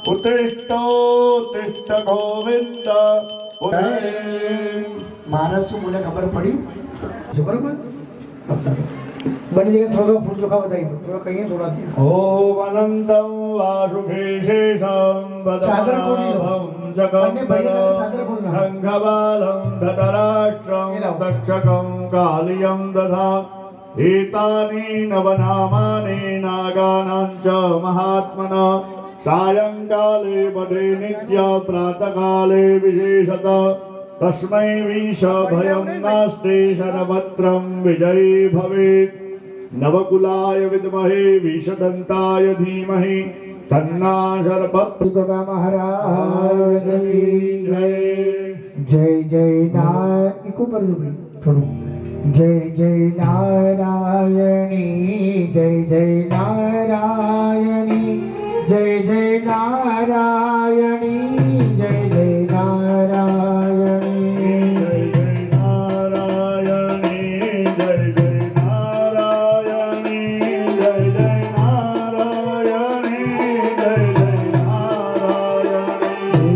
उत्तिष्ठ गोविंद महाराज શું બોલે ખબર પડી છે બરોબર બની જગ્યાએ થોડો ફૂલ ચોખા વધારી દો થોડો કહીએ થોડા દે ઓમ અનંતમ વાસુકેશેષમ વદનાભમ જગમ્બરમ રંગબાલમ ધતરાષ્ટ્રમ દક્ષકમ કાલિયમ દધા एतानि नवनामानि नागानां च महात्मना सायंकाले पठे नित्य प्रातःकाले विशेषत तस्मै विष भयं नास्ति शरभद्रं विजयी भवेत् नवकुलाय विद्महे विषदन्ताय धीमहि तन्ना शरभद्र महाराज जय जय जय नारायण इको कर दो थोड़ो जय जय नारायणी जय जय नारायणी जय जय नारायणी जय जय नारायणी जय जय नारायणी जय जय नारायणी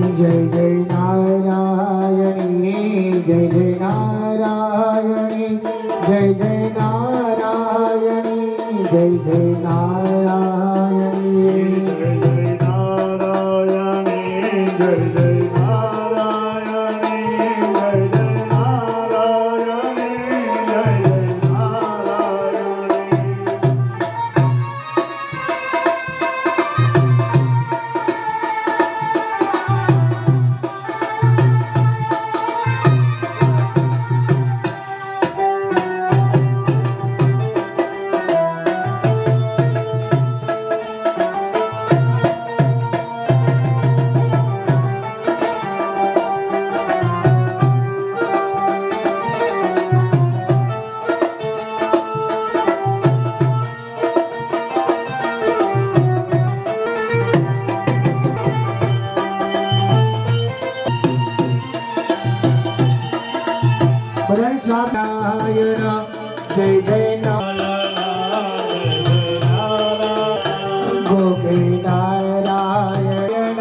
जय जय नारायणी जय जय नारायणी जय जय नारायणी जय जय नारायणी जय जय नारायणी जय जय नारायणी जय जय नारायणी जय जय नारायणी जय जय नारायणी जय जय नारायणी नारायण जय जय नारायण गोपी नारायण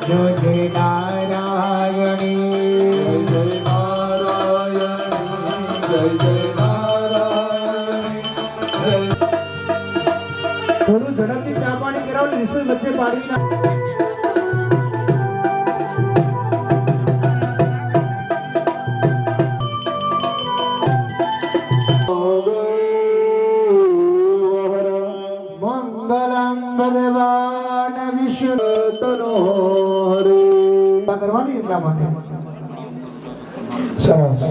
जय जय नारायणी जय नारायण जय जय नारायण થોડું ઝડપથી ચા પાણી કરાવો નિશ્ચય વચ્ચે પાડી ના ભગવાન વિષ્ણુ તનો હરે કરવાની એટલા માટે સરસ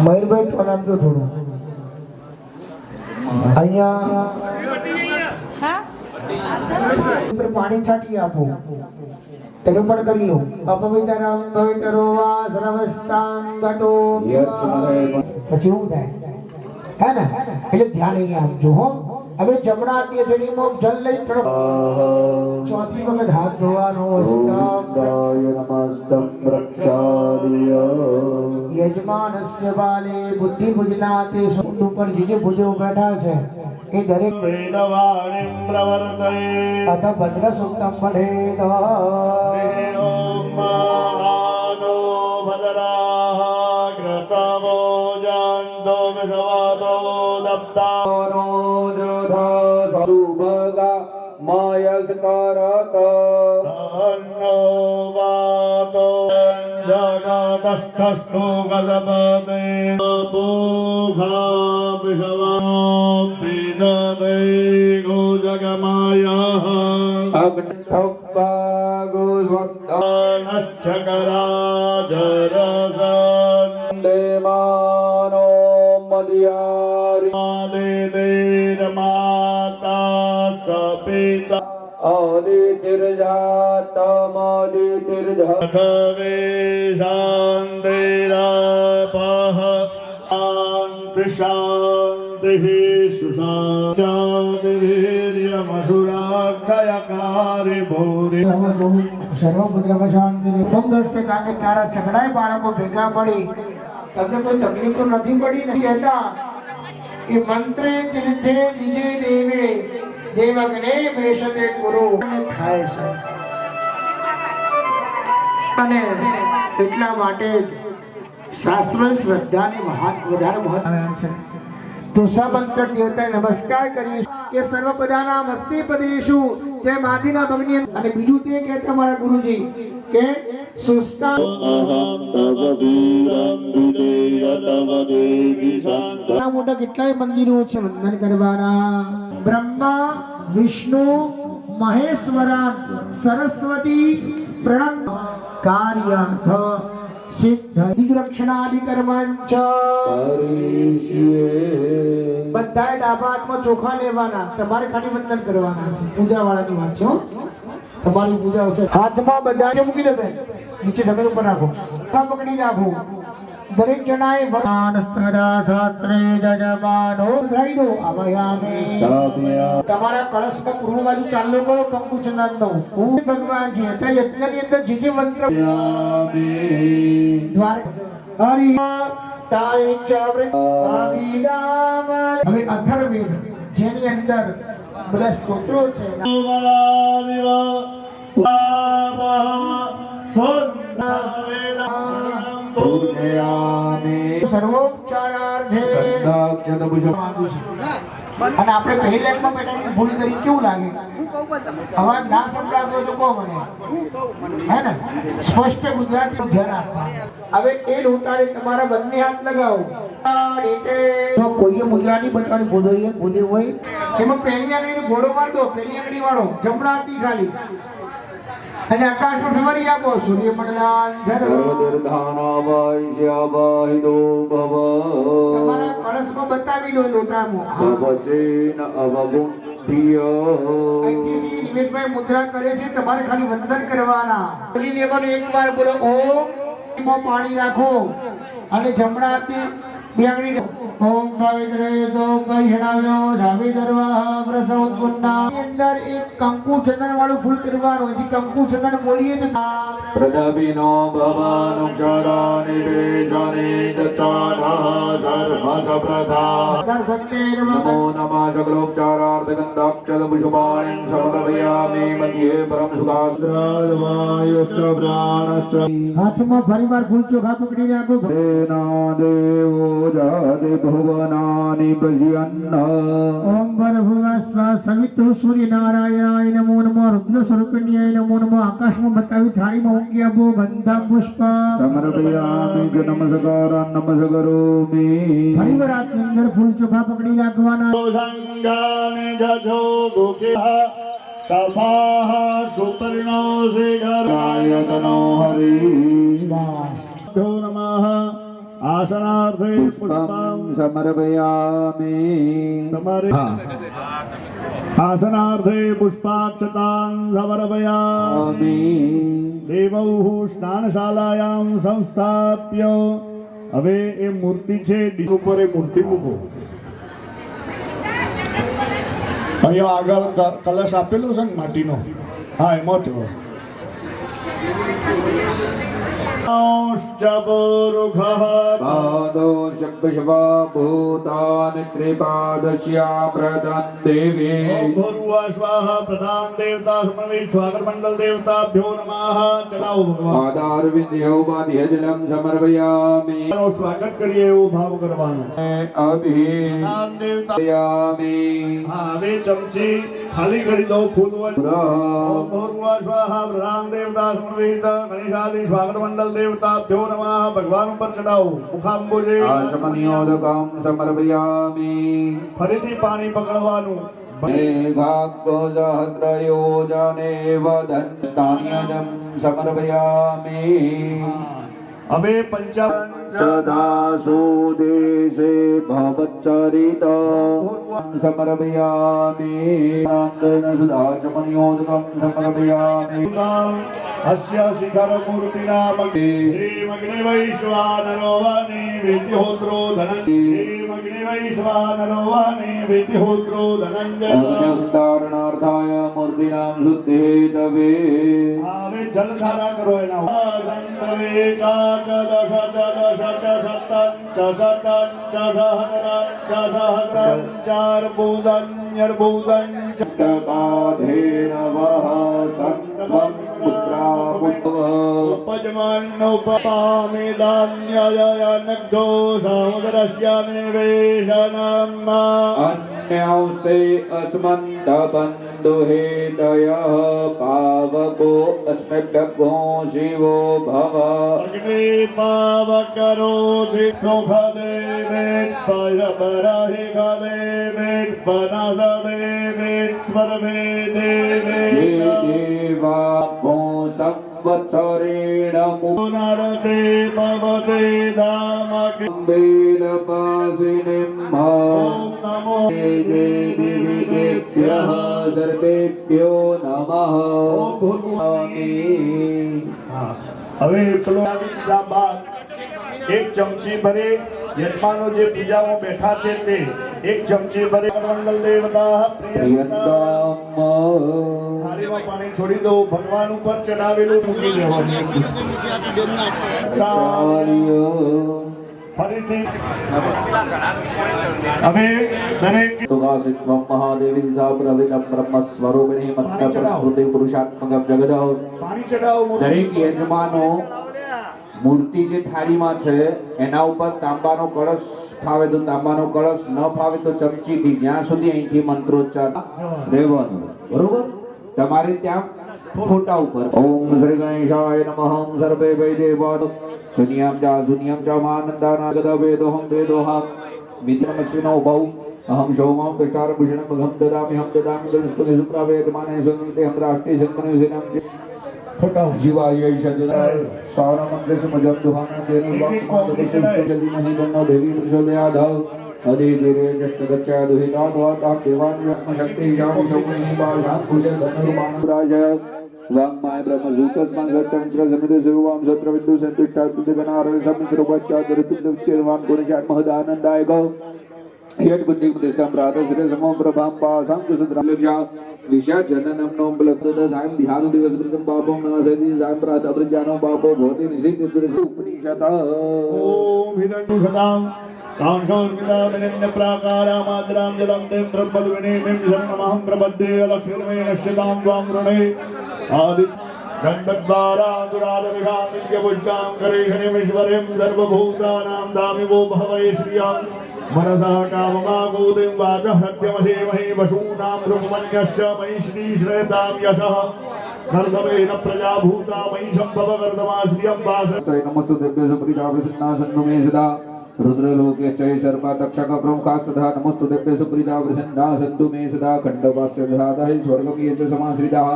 મયુરભાઈ ટોનામ તો થોડું અહીંયા પાણી છાટી આપો તેનું પણ કરી લો અપવિતરમ પવિત્રો વા સર્વસ્તામ ગતો પછી શું થાય है ना એટલે ધ્યાન અહીંયા આપજો હો હવે જમણા હાથે જડીમાં જલ લઈ ચોથી વખત હાથ ધોવાનો નમસ્તમ પ્રક્ષાલ્ય યજમાનસ્ય બાલે બુદ્ધિ ભુજનાતે સુંદ ઉપર જે ભુજો બેઠા છે એ દરેક વેદવાણીમ પ્રવર્તય અથ ભદ્ર સુક્તમ પઠેત ઓમ મહાનો ભદ્રાહ ગ્રતવો જાંતો વિષવાતો દપ્તારો જોધા સુભગા માયસ્કરત તન્નો વાતો જગતસ્થસ્તુ ગજપતે પૂખા વિષવા પીદતે ગોજગમાયઃ અગ્નિથપ્પા નશ્ચકરાજરસન દેમાનો મદિયારી માતા સપિતા આદિતિર્જાતમાદિતિર્જાતવે શાંતિરાપઃ શાંતિ શાંતિઃ સુશાંતિર્યમસુરાક્ષયકારી ભૂરિ સર્વપુત્ર શાંતિ બંધસ્ય કાને તારા ઝઘડાય બાળકો ભેગા પડી તમને કોઈ તકલીફ તો નથી પડી ને કહેતા એ મંત્રે તીર્થે નિજે દેવે દેવગને બેસતે ગુરુ થાય છે. અને એટલા માટે જ શાસ્ત્રો શ્રદ્ધાને વધારે મહત્વ છે. તો સમંત્ર દેવતાને નમસ્કાર કરીએ કે સર્વપદાના મસ્તી પદેશુ જે માદીના ભગની. અને બીજું તે કહેતા મારા ગુરુજી કે સુસ્તા મોટા કેટલાય મંદિરો છે વંદન કરવાના. બ્રહ્મા વિષ્ણુ મહેશ્વરા સરસ્વતી પ્રણમ કાર્યાર્થ સિદ્ધ રક્ષણાદિ કર્મંચ. બધા ડાબા હાથમાં ચોખા લેવાના, તમારે ખાલી વંદન કરવાના છે. પૂજા વાળાની વાત છે હો. તમારી પૂજા હશે. હાથમાં બધા મૂકી દે બેન, નીચે જમીન ઉપર રાખો, પકડી રાખો. દરેક જણાએ શાસ્ત્રે જજમાનો ઉધરાઈ દો. તમારા કળશમાં પૂર્વ બાજુ ચાલો કરો કંકુ ચંદન દો. ભગવાન છે અત્યારે યજ્ઞની અંદર જે જે મંત્ર હવે અથર્વવેદ જેની અંદર બધા સ્તોત્રો છે. સર્વોપચારાર્થે અને આપણે પહેલી લાઈનમાં બેઠા ભૂલ કરી કેવું લાગે? અવાજ ના સંભળાતો તો કહો મને, હે ને? સ્પષ્ટ ગુજરાતી ધ્યાન આપવા. હવે એ લોટાને તમારા બંને હાથ લગાવો. કોઈએ મુદ્રા નહીં બચવાની, બોધે હોય એમાં પહેલી આંગળી ઘોડો માર દો. પહેલી આંગળી વાળો જમણા હાથની ખાલી અને આકાશમાં ફેરવી આપો. સૂર્ય તમારા કળશમાં બતાવી દો લોટામાં. નિમેશભાઈ મુદ્રા કરે છે, તમારે ખાલી વંદન કરવાના. બોલી લેવાનું એકવાર બોલો ઓમ. પાણી રાખો અને જમણા હાથની બે આંગળી ઓમ ગાવિત્રે જો કઈ હેણાવ્યો જાવી દરવા પ્રસવ ઉત્પન્ના. અંદર એક કંકુ ચંદન વાળું ફૂલ કરવાનું. હજી કંકુ ચંદન બોલીએ તો પ્રદપિનો ભવાનુક્ષરા નિવેશને ચચારઃ સર્વસ પ્રધા નમો નમઃ સકલોપચારાર્થ ગંધાક્ષત પુષ્પાણિ સમર્પયામિ મધ્યે પરમ સુખાસ્ત્રાયશ્ચ પ્રાણશ્ચ. હાથમાં ફરીવાર ફૂલ ચોખા પકડી રાખો. દેના દેવો જાતે ભુવનાનિ પશ્યન્ન. ઓમ ભર્ભુવસ્વ સવિતુ સૂર્યનારાયણાય નમો નમઃ. રુદ્ર સ્વરૂપિણ્યાય નમો નમઃ. આકાશમાં બતાવી થાળીમાં ઊંઘી આપો. ગંધા પુષ્પ સમર્પયામિ જ નમસ્કારાન નમસ્કરોમિ. ફરીવાર હાથની અંદર ફૂલ ચોખા પકડી રાખવાના. સંગાને જજો ભૂખ્યઃ સફાઃ સુપર્ણો શિખરાયતનો હરિ. ભ્યો નમઃ. આસનાર્થે પુષ્પં સમર્પયામિ. તમારે આસનાર્થે પુષ્પાક્ષતાં સમર્પયામિ. દેવૌ સ્નાનશાલાયાં સંસ્થાપ્ય. હવે એ મૂર્તિ છે ઉપર, એ મૂર્તિ મૂકો. અહીંયા આગળ કલશ આપેલો છે ને માટીનો, હા એમાં જ પાદો શબ્દશવા ભૂતાન ત્રિપાદસ્યા પ્રદાન દેવી. સ્વાહા પ્રધાન દેવતા સમન્વિત સ્વાગત મંડળ દેવતાભ્યો નમઃ. ચલાવો ભગવાન. પાદારવિંદ્યો બાધ્ય જલમ સમર્પયામિ. સ્વાગત કરીએ એવો ભાવ કરવાનો. અભિયામિ. હા હવે ચમચી ખાલી કરી દો. ફૂલ સ્વાહા પ્રધાન દેવતા સમન્વિત ગણેશાદિ સ્વાગત મંડળ દેવતાભ્યો નમઃ. ભગવાન ઉપર ચડાવો. મુખાંબુજે આચમનિયોદકં સમર્પયામિ. ફરીથી પાણી પકડવાનું. સહસ્રયોજને વદન સ્થાન્યજં સમર્પયામિ. હવે પંચાવન દાસો દેશે ભવચ્ચરિત સમર્પયામિ. સુદાચમનિયોદકં સમર્પયામિ. અસ્ય શિખર મૂર્તિના મગ્ને વૈશ્વાનરો વનિ વિદ્યોત્રો ધનંતિ वैश्वानरो वाणी विधिहोत्रो धनञ्जय अग्निहुतारणार्थाय मूर्तिनां शुद्धिहेतवे आवे जलधारा करो एना संतवे काच दश च शतं च सहस्रं च चार्बुदन्यर्बुदं च तकाधेनवः सत्त्वं पुत्रा पुष्पः उपजमानोपपामि धान्ययनग्धो समुद्रस्य निवेशनम् अन्यौस्ते अस्मन्तबन्धुहेतयः पावको अस्मभ्यग्ो शिवो भव अग्नि पावकरोधि सुखदेवेत् परपराहि खदेवेत् पनसदेवेत् स्वर्वे ये देवेत् देवाग्ो संवत्सरेण पुनरते भवते धामके मुम्बेदपासिनिं ॐ नमो देवेभ्यः सर्वेभ्यो नमः હવે પેલો બાદ એક ચમચી ભરે યજમાનો જે પૂજામાં બેઠા છે તે એક ચમચી ભરે મંડળ દેવતા પ્રિયંતા થાળીમાં પાણી છોડી દો ભગવાન ઉપર ચડાવેલું મૂકી દેવાનું ફરીથી હવે દરેક सुभाषित्वं महादेवी सा प्रवितं ब्रह्मस्वरूपिणी मत्प्रकृति पुरुषात्मकं जगदः પાણી ચડાવો દરેક યજમાનો મૂર્તિ જે થાળીમાં છે એના ઉપર તાંબાનો કળશ ફાવે તો તાંબાનો કળશ ન ફાવે તો ચમચીથી જ્યાં સુધી અહીંથી મંત્રોચ્ચાર રહેવાનું બરોબર તમારે ત્યાં ફોટા ઉપર ઓમ શ્રી ગણેશાય નમઃ સર્વે વૈદેવા શૂન્યમ ચ માનંદાના ગદવેદોહમ વેદોહમ મિત્રમસ્વિનો ભૌ अहम शोमां कृष्णारभूषणं मघं ददामि हम ददामि गणस्पति सुप्रावेदमाने संवृते हम राष्ट्रीय संकनयुजिनां जीवाय ईशजनाय सावनमन्त्रस्य मजं दुहाना तेन वाक्मादपशुजलि नहि तन्नो देवी प्रचोदयात् अधिदेवे जष्टगच्छा दुहिता द्वातां देवान्यत्मशक्ति शामि शौमिनी पाशां कुशल धनुर्माणुराज वाङ्माय ब्रह्मसूतस्मान् सत्यमित्रसमिति सर्वां सत्रविन्दु सन्तुष्टात्तुदिगणारं समिश्रवच्चादरितुं गुणचात् महदानन्दायक यत्कुण्डिकप्रतिष्ठां प्रातः समो प्रभां पासां कुसुद्रालक्षा विषाजननं नो बलप्तद सायं ध्यानो दिवसकृतं पापं नमस्ति सायं प्रातः प्रज्ञानो पापो भवति निषेधेतुरस्य उपनिषदः ॐ हिरण्यं सदां कांशोर्मिदामिनन्य प्राकारामाद्रां जलं तें द्रव्यविनीमिं शरणमहं प्रपद्ये लक्ष्मीर्मे नश्यतां त्वां वृणे आदि गन्धद्वारा दुरादविघामिज्ञपुष्टां करेषणीमीश्वरीं सर्वभूतानां दामिवो भवये श्रियां मनसा काममागोदिं वाचः हत्यमसेमहि वशूनां रुक्मण्यश्च मयि श्रीश्रयतां यशः कर्दमेन प्रजा भूता मयि सम्भव कर्दमाश्रियं वास नमस्तुते सुप्रीता प्रसन्ना सन्नु मे सदा रुद्रलोकेश्च सर्पा तक्षक प्रमुखास्तथा नमस्तुते सुप्रीता प्रसन्ना सन्तु मे सदा खण्डवास्य धातः स्वर्गं ये च समाश्रिताः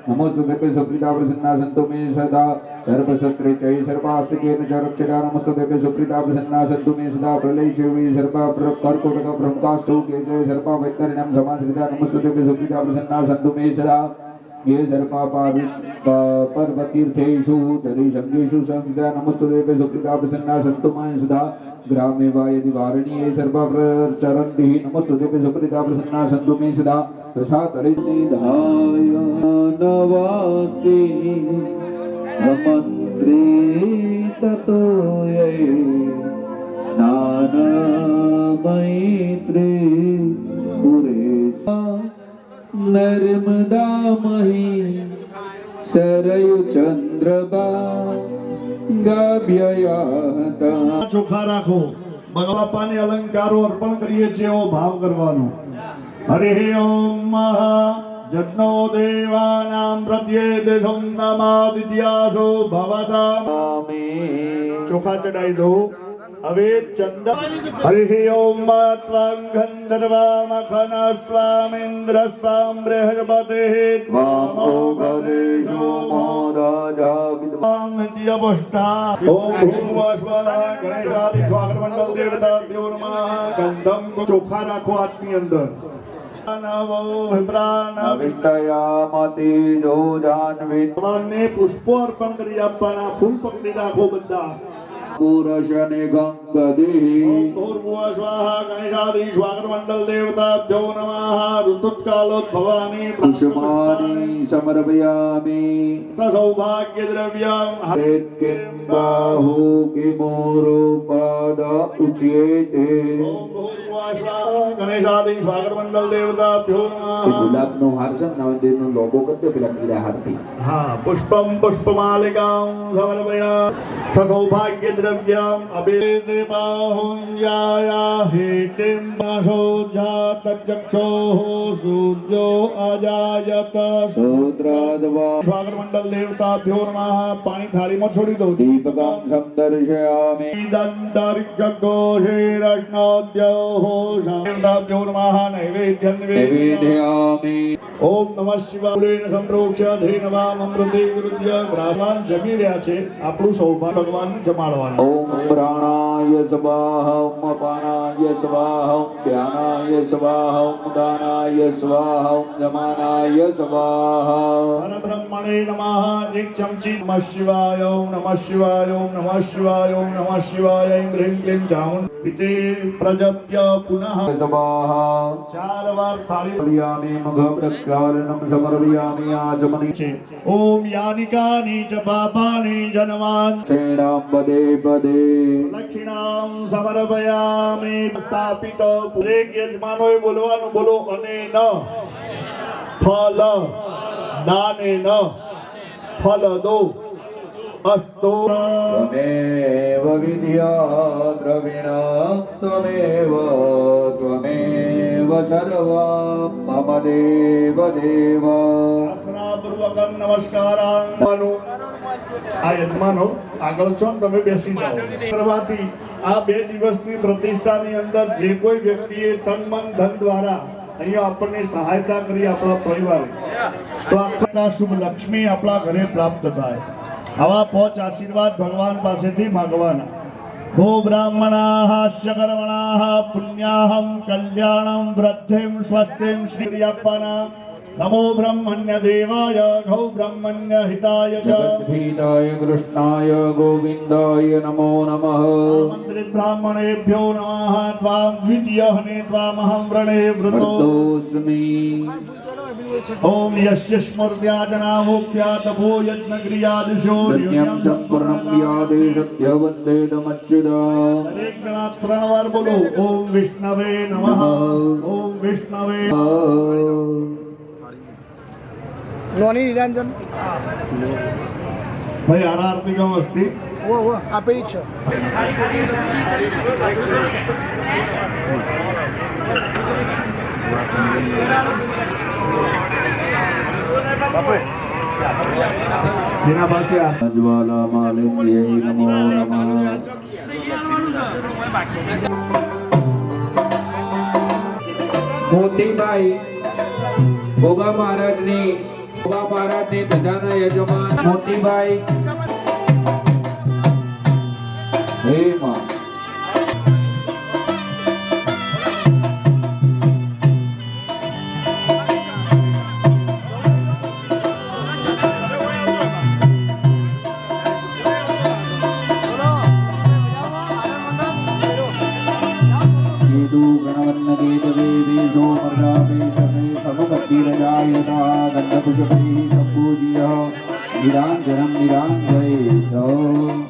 नमस्तुते सुप्रीता प्रसन्ना सन्तु मे सदा सर्पसत्रे च सर्पास्तिकेन च रक्षता नमस्तुते सुप्रीता प्रसन्ना सन्तु मे सदा प्रलये च वै सर्पा कर्कोटक प्रमुखास्तुके च सर्पा वैतरणं समाश्रिता नमस्तुते सुप्रीता प्रसन्ना सन्तु मे सदा ये सर्पा पर्वतीर्थेषु जरिसंगेषु संस्थिता नमस्तुते सुप्रीता प्रसन्ना सन्तु मे सदा ग्रामे वा यदि वारणीये सर्पा प्रचरन्ति नमस्तुते सुप्रीता प्रसन्ना सन्तु मे सदा प्रसादरिनिधाय नवासि मंत्रे ततो ये स्नानमैत्रे पुरेसा नर्मदा मही सरयु चंद्रबा गाभ्ययाहता ચોખા રાખો ભગવાપાને અલંકારો અર્પણ કરીએ છીએ એવો ભાવ કરવાનો હરિ ઓમ જજ્ઞો દેવાનાં પ્રત્યેતે સંનમાદિત્યાસો ભવતામ ચોખા ચડાઈ દો હવે ચંદન હરિ ઓમ ત્વાં ગંધર્વામખનસ્ત્વામિન્દ્રસ્ત્વાં બૃહસ્પતિઃ વામો ગણેશો મહારાજા ત્વાં નિત્યપુષ્ટા ઓમ ભૂર્ભુવઃ ગણેશાદિ સ્વાગત મંડળ દેવતાભ્યો નમઃ ગંધમ ચોખા રાખો હાથની અંદર નવો પ્રાણ અવિષ્ટયામતિ જો જાનવી ભગવાનને પુષ્પો અર્પણ કરી આપવાના ફૂલ પકડી રાખો બધા महापुरुषने गंगदेः ओम भूर्भुवः स्वाहा गणेशादि स्वागत मंडल देवताभ्यो नमः ऋतुत्कालोद्भवानि पुष्पाणि समर्पयामि सौभाग्य द्रव्यं किं बाहु किमोरुपाद उच्यते ओम भूर्भुवः स्वाहा गणेशादि स्वागत मंडल देवताभ्यो नमः गुलाबનો હાર છે ને નવદેવનો લોગો કરજો પેલા પીળા હારથી हाँ पुष्पम पुष्पमालिकां समर्पयामि सौभाग्य द्रव्यम् अभिलेसे बाहुल्याया हेटिं माशो जातचक्षोः सूर्यो अजायत शूद्राद्वा स्वागत मंडल देवताभ्यो नमः पानी थाली में छोड़ी दो दीपकं संदर्शयामि दन्तरिक्षघोषेरग्नोद्योः देवताभ्यो नमः नैवेद्यं निवेदयामि ओम नमः शिवाय संप्रोक्ष्य धेनवामृते विरुद्ध ग्रामान जमी રહ્યા છે આપણું સૌભાગ્ય ભગવાન જમાડવાના ओम प्राणाय स्वाहा ओम अपानाय स्वाहा ओम ध्यानाय स्वाहा ओम दानाय स्वाहा ओम जमानाय स्वाहा परब्रह्मणे नमः एक चमची नमः शिवाय ओम नमः शिवाय ओम नमः शिवाय ओम नमः शिवाय ऐं ह्रीं क्लीं चामुण्डे प्रजप्य पुनः स्वाहा 4 बार थाली समर्पयामि मुख प्रक्षालनं समर्पयामि आचमनि છે ओम यानिकानि च पापानि जन्मान् श्रीणां पदे पदे દક્ષિણામ સમર્પયામિ સ્થાપિત પૂરેક યજમાનોએ બોલવાનું બોલો અને ન ફલ દાને ન ફલ દો અસ્તો त्वमेव विद्या द्रविणं त्वमेव सर्वं मम देव देव પ્રાર્થનાપૂર્વક નમસ્કારાનું આ યજમાનો આગળ છો ને તમે બેસી જાઓ કરવાથી આ 2 દિવસની પ્રતિષ્ઠાની અંદર જે કોઈ વ્યક્તિએ તન મન ધન દ્વારા અહીંયા આપણને સહાયતા કરી આપણા પરિવારે તો આખા શુભ લક્ષ્મી આપણા ઘરે પ્રાપ્ત થાય આવા 5 આશીર્વાદ ભગવાન પાસેથી માંગવાના ભો બ્રાહ્મણાઃ શકર્મણાઃ પુણ્યાહમ કલ્યાણમ વૃદ્ધિમ સ્વસ્તિમ શ્રી આપવાના નમો બ્રહ્મણ્ય દેવાય ગૌ બ્રહ્મણ્ય હિતાય ચ जगद्भीताय कृष्णाय गोविन्दाय नमो नमः મંત્રિત બ્રાહ્મણેભ્યો નમઃ ત્વાં દ્વિતીયઃ ને ત્વામહં વ્રણે વૃતો वर्तोऽस्मि ओम यस्य स्मृत्याजनामोक्त्या तपो यज्ञक्रियादिशो सत्यं सम्पूर्णं यादे सत्यवन्देदमच्युता દરેક જણા 3 વાર બોલો ઓમ વિષ્ણવે નમઃ ઓમ વિષ્ણવે નોની નિરંજન ભાઈ આરાર્તિકમ અસ્તિ ઓ આપે છે જેના પાસે આ ज्वाला मालिन्यै नमो नमः મોતીબાઈ ગોગા મહારાજની ધજાના યજમાન મોતીબાઈ હે માં निरांजनम निरांजय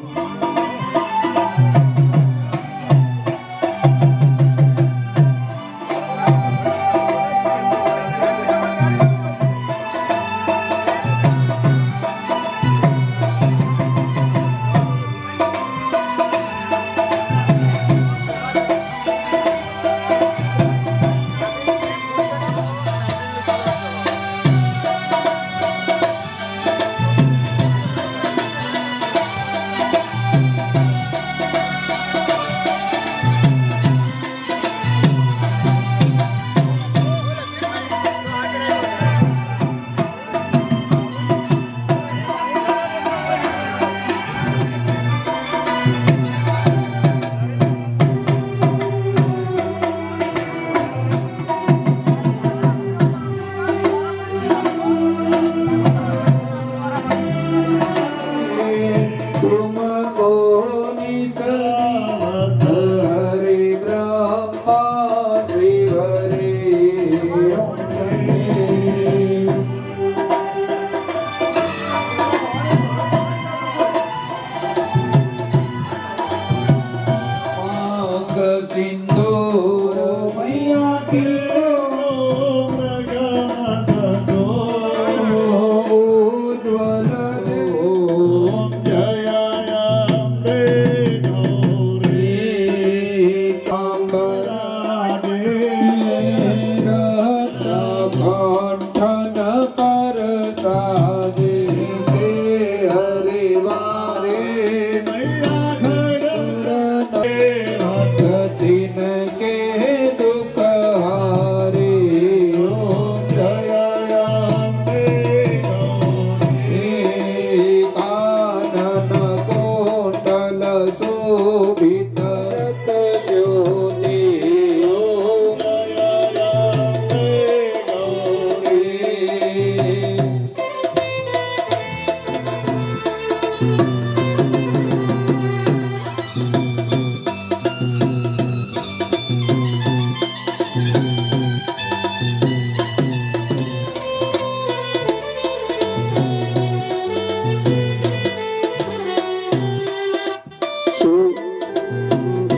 કંઠન પર સાજે તે હરિવારે તીન કે દુઃખ હારે ઓમ જય અંબે ગૌરી કાનન કોટલ શોભિત જ્યોતિ ઓમ જય અંબે ગૌરી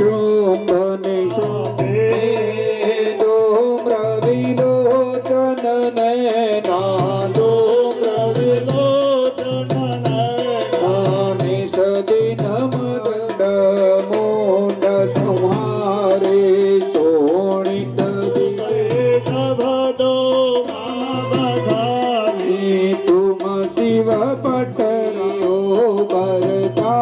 શોભને શોભે ધૂમ્ર વિલોચન નયના ધૂમ્ર વિલોચન નયના નિષદિન મગડ મોંડ સંહારે શોણિત ભદો તુમ શિવ પટયો ભરતા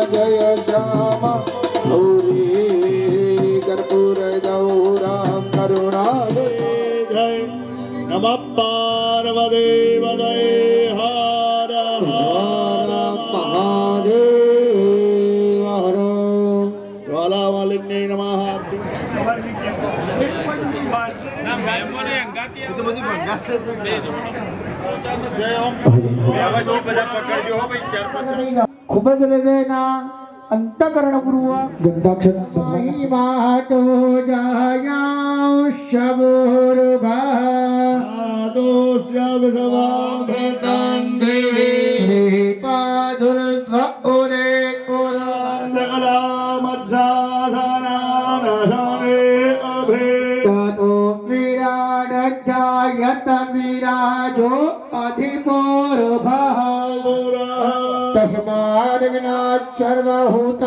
જય શ્યામા ગૌરી કર્પૂર ગૌરામ કરુણા જય નમઃ પાર્વતી પદય હર હર મહાદેવ હર જ્વાલા માલિની નમઃ ખૂબ જ હૃદયના અંતકરણ પૂર્વક ગંધાક્ષર માતો જાયા શબુર્ભા દોસ્ય વિષવામૃતં દેવી શ્રીપાદુર સ્વઉરે સકલા મધ્યાધાનાનશને અભે તતો વિરાડધ્યાયત વિરાજો અધિપોર્ભા તસ્માદગ્નાત સર્વહૂતઃ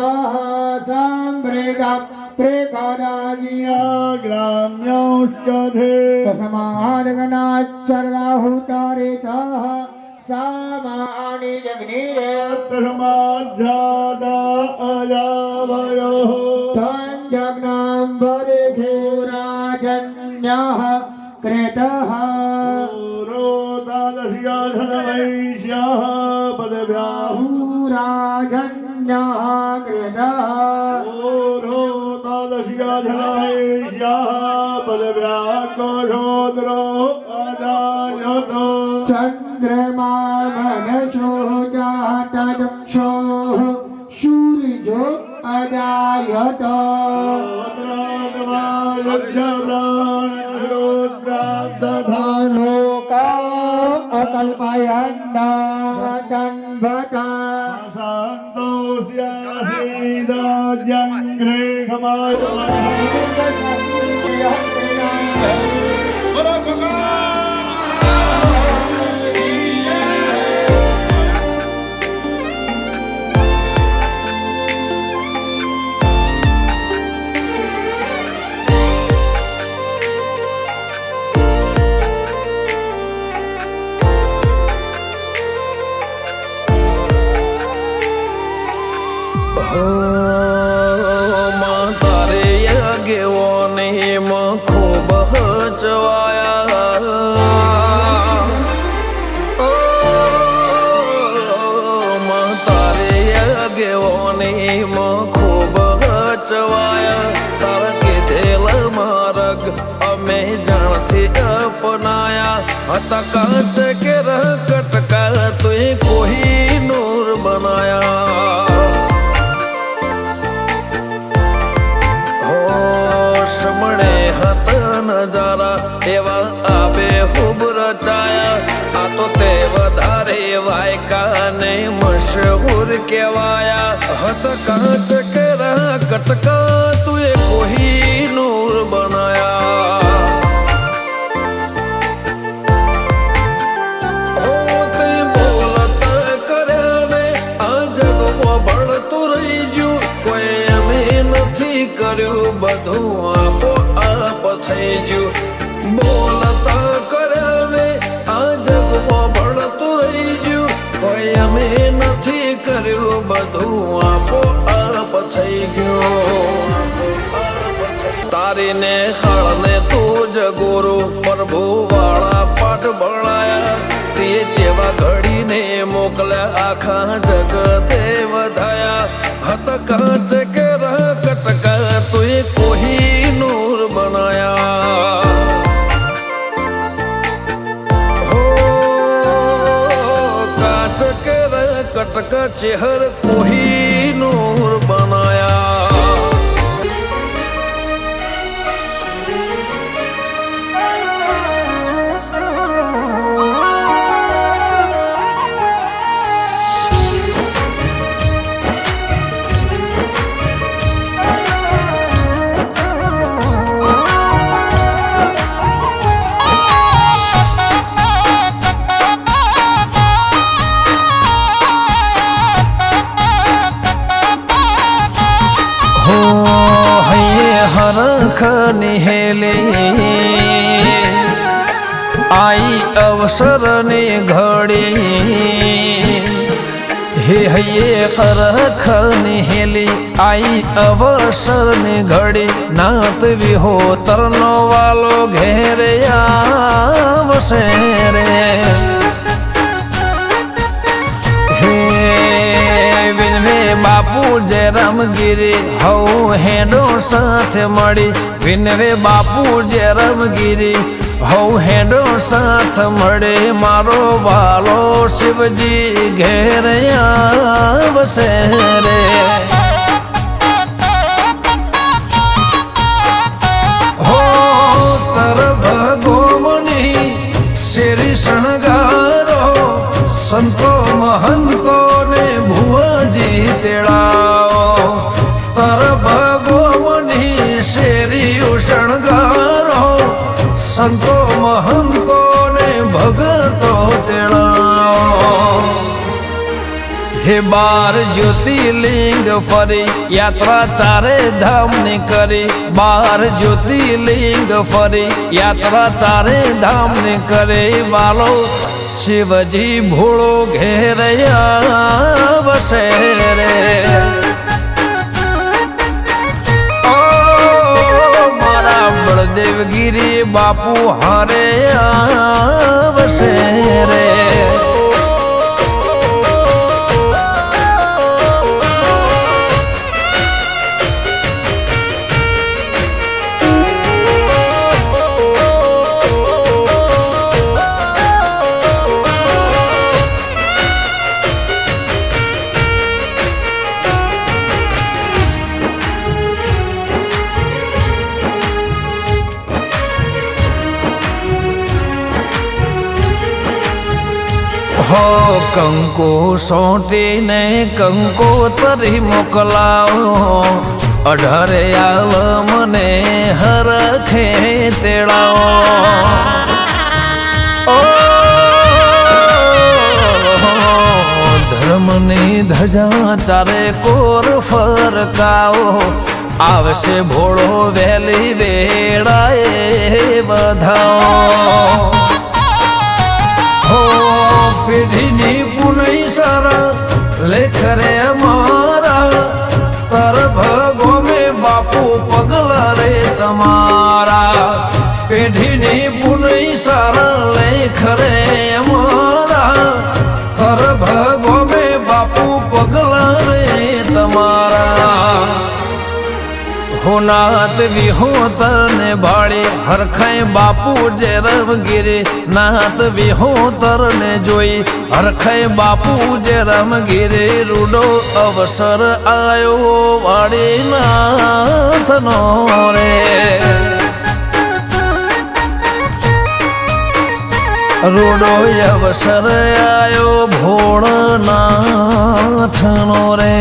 સામ્પ્રેદા પ્રેકાદાજિયા ગ્રામ્યૌશ્ચધે તસ્માદગ્નાત સર્વહૂતારે ચ સામાનિ જગ્નિરે તસ્માધ્યાદા અજાવયોઃ તંજગ્નાં વરે ઘોરાજન્યઃ ક્રેતઃ રોદાદશ્યાધનવૈશ્યઃ પદભ્યાઃ રાજન્યઃ ક્રેતઃ રોદાદશ્યાધનવૈશ્યઃ પદભ્યાઃ કોશોદ્રો અજાયત ચંદ્રમાનશો જાતદક્ષોઃ સૂર્યો અજાયત લોકા અકલ્પયન્ના દન્વતા સંતોષ્યાસીદાજ્યંઘ્રે તારે આગેવાની ખૂબ હચવાયા તારે આગેવાની ખૂબ હચવાયા તારા કીધેલ માર્ગ અમે જાણથી અપનાયા હતા કાચ કે કટકા તુએ કોઈ નૂર બનાયા નજારા એવા આબે ખૂબ રચાયા આ તો તે વધારે વાયકા ને મશહૂર કહેવાયા हत कांच केरा कटका तुए कोहिनूर बनाया होते बोलत कर्या ने आ जगમાં ભળતું રહી જ્યું કોઈ અમે નથી કર્યું બધું આપો આપ થઈ જ્યું બોલતા કર્યા ને આ જગમાં ભળતું રહી જ્યું કોઈ અમે નથી કર્યું બધું આપો આપ થઈ ગયો તારીને હાળને તું જગોરો પ્રભુ વાળા પાઠ ભણાયા તે જેવા ઘડીને મોકલ્યા આખા જગતે વધાયા હત કાંચ કેરા કટકા તુએ કોહિનૂર બનાયા हो कांच केरा कटका चेहर कोहिनूर बनाया हरख निहेले आई अवसर ने घड़ी हे हये हरख निहेली आई अवसर ने घड़ी नात विहोतर नो वालो घेरे आवसे रे बापू जयराम गिरी हऊ हेडो साथ मड़ी विनवे बापू जयराम गिरी हऊ हेडो साथ मड़े मारो वालो शिवजी घेर आवसे रे हो तर भगोमनी शेरी शणगारो संतो महंतो ने भुआजी तेड़ाओ तर भगोमनी शेरी शणगारो संतो महंतो ने भगतो तेड़ाओ हे 12 ज्योतिर्लिंग फरी यात्रा चारे धाम ने करी 12 ज्योतिर्लिंग फरी यात्रा चारे धाम ने करे वालो शिवजी भोळो घेरया बसे रे ओ मारा बलदेव गिरी बापू हारे बसे रे हो कंको सोटी ने कंकोतरी मोकलाओ 18 आल मने हरखे तेड़ाओ ओ धर्मनी धजा चारे कोर फरकाओ आवशे भोळो वेली वेड़ाए बधाओ हो पीढ़ी पुनई सारा लेख रे मारा तर भगो में बापू पगला रे तमारा पीढ़ी पुनई सारा लेख रे मारा तर भगो में बापू पगला रे तमारा होनात विहोतर ने भाड़े हरखाए बापू जयराम गिरी नात विहोतर ने जोई हरखाए बापू जयराम गिरी रूडो अवसर आयो वाड़ी नाथ नो रे રૂડો અવસર આયો ભોળનાથનો રે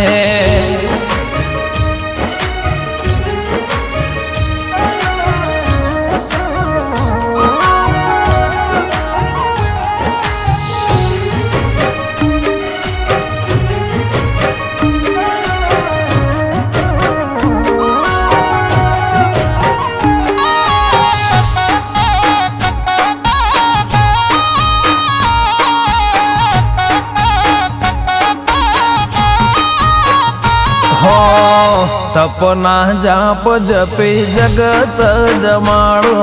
તપના જાપ જપી જગત જમાડો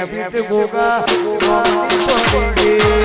હેબિટ ગોગા પડી ગઈ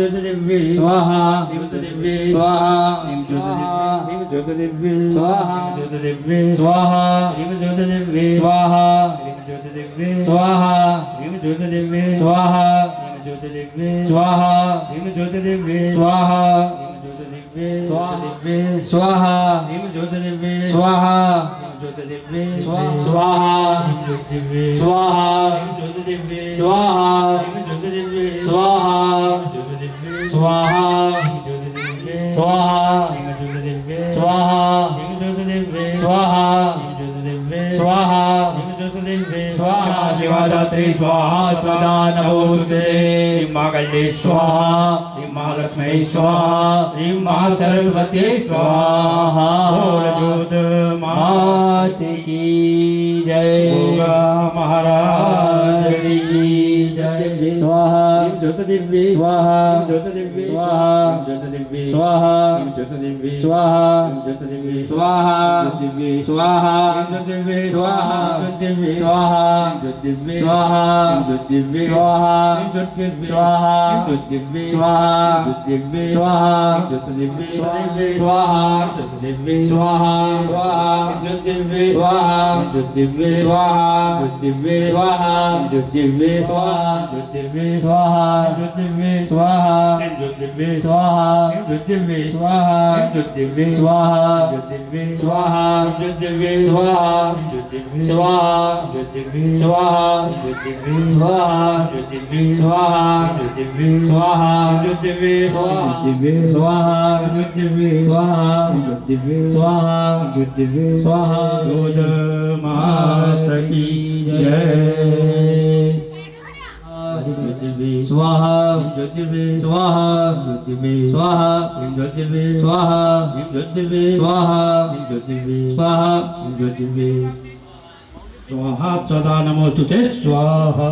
स्वाहा स्वाहा स्वाहा स्वाहा स्वाहा स्वाहा स्वाहा स्वाहा स्वाहा स्वाहा स्वाहा स्वाहा स्वाहा स्वाहा शिवादात्री स्वाहा सदा नमोस्ते मांगल्ये स्वाहा महालक्ष्मी स्वाहा महासरस्वती स्वाहा बोल मात की जय महाराज की जय स्वाहा स्वाहा स्वाहा स्वाहा स्वाहा स्वाहा स्वाहा स्वाहा स्वाहा स्वाहा स्वाहा स्वाहा स्वाहा स्वाहा स्वाहा स्वाहा स्वाहा सदा नमोस्तुते स्वाहा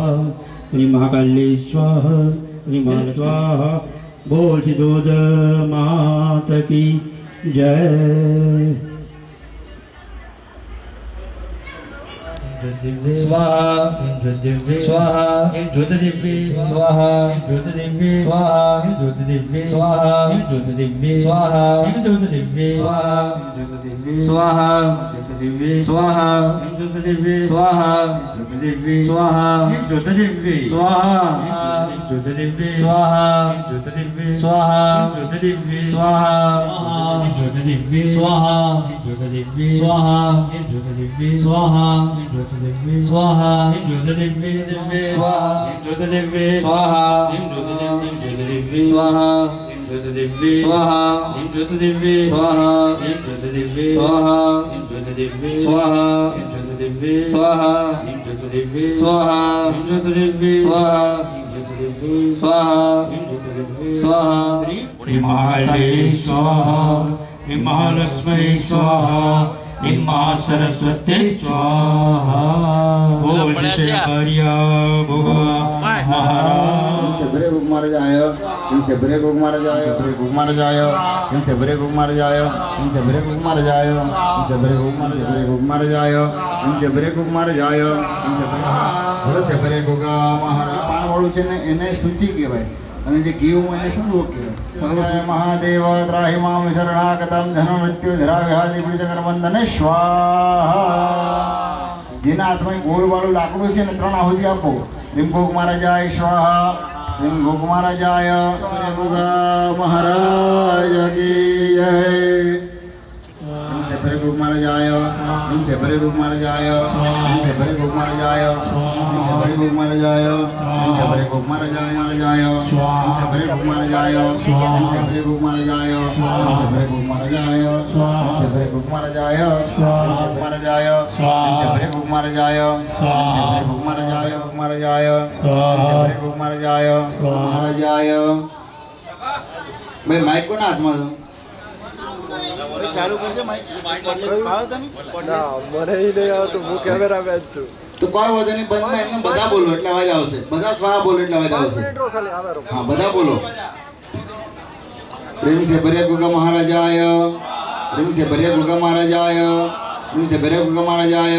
श्री महाकाली स्वाहा श्री महाल स्वाहा बोल सिद्धोद मात की जय स्वाहा स्वाहा स्वाहा स्वाहा स्वाहा स्वाहा स्वाहा स्वाहा स्वाहा महालक्ष्मी स्वाहा मां सरस्वती स्वाहा बोल हरिया महाराज बरे भोग मारा जायो इनसे बरे भोग मारा जायो बरे भोग मारा जायो इनसे बरे भोग मारा जायो इनसे बरे भोग मारा जायो इनसे बरे भोग मारा जायो इनसे बरे भोग मारा जायो इनसे बरे बरे भोग महाराज पान वाળું છે ને એને સૂચિ કહેવાય અને જે ઘીમાં એને સંભોગ કહેવાય સર્વશ્રી મહાદેવ ત્રાહિ મામ શરણાગતમ ધન મૃત્યુ ધરા વિહારી બીજકર વંદને સ્વાહા જેના હાથમાં ગોળ વાળું લાકડું છે ને 3 આહુતિ આપો રીમ ભોગ મારા જાય સ્વાહા રીમ ભોગ મારા જાય મહારાજ કી જય इनसे बरे भोग मारा जायो इनसे बरे भोग मारा जायो इनसे बरे भोग मारा जायो इनसे बरे भोग मारा जायो इनसे बरे भोग मारा जायो इनसे बरे भोग मारा जायो इनसे बरे भोग मारा जायो इनसे बरे भोग मारा जायो इनसे बरे भोग मारा जायो इनसे मारा जायो इनसे बरे भोग मारा जायो इनसे बरे भोग मारा जायो मारा जायो इनसे बरे भोग मारा जायो मारा जायो भाई माइक को ना हाथ में चालू करજો માઈક ભાવ તને ના મને ઈ નહીં આવતું હું કેમેરામેન છું તો કોઈ વાંધો નહીં બંધમાં એમને બધા બોલો એટલે અવાજ આવશે બધા સ્વાહા બોલો એટલે અવાજ આવશે હા બધા બોલો પ્રેમ से भरे गुगा महाराजाय प्रेम से भरे गुगा महाराजाय प्रेम से भरे गुगा महाराजाय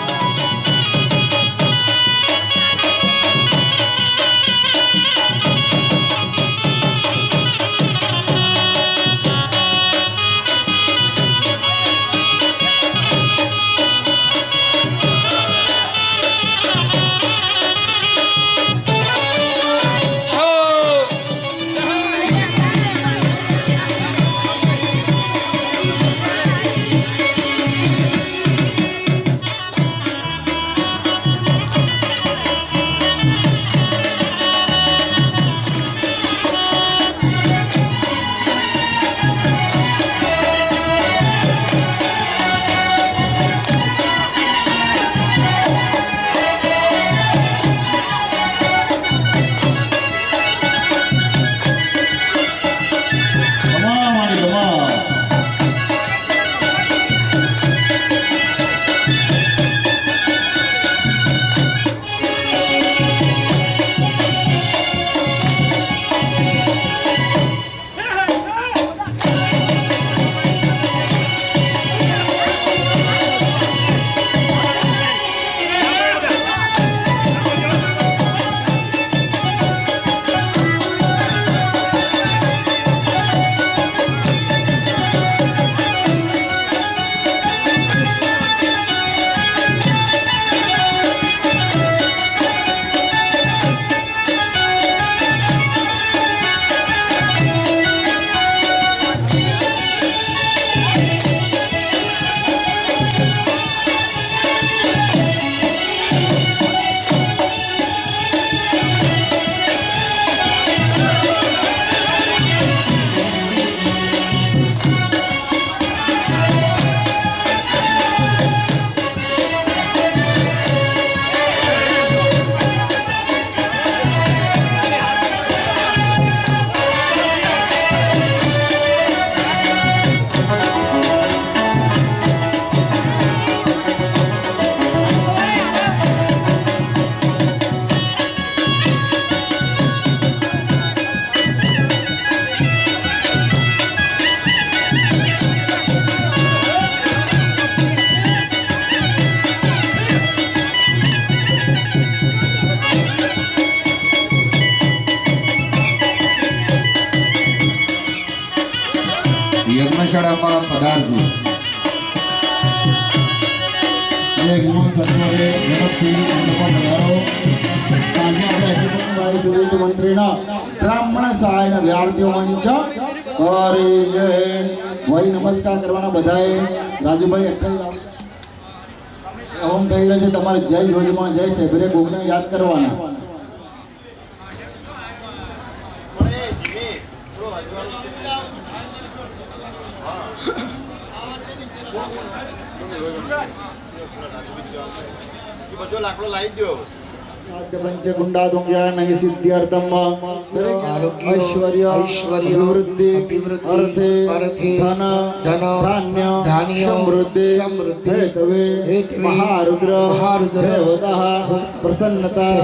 સભામાં પધારજો. મંત્રીના બ્રાહ્મણ સહાયના વિદ્યાર્થીઓ મંચ કરી છે. વહી નમસ્કાર કરવાના બધાએ. રાજુભાઈ અઠ્ઠાવીસ હોમ થઈ રહ્યો છે. તમારે જય જોજમાં જય સેબરે ગોગને યાદ કરવાના. પંચગુંડા દુંગ્યા સિદ્ધ્યાર્થમ ઐશ્વર્ય અભિવૃદ્ધિ અર્થે ધન ધાન્ય સમૃદ્ધિ હેતવે મહારુદ્ર દેવતા પ્રસન્નતા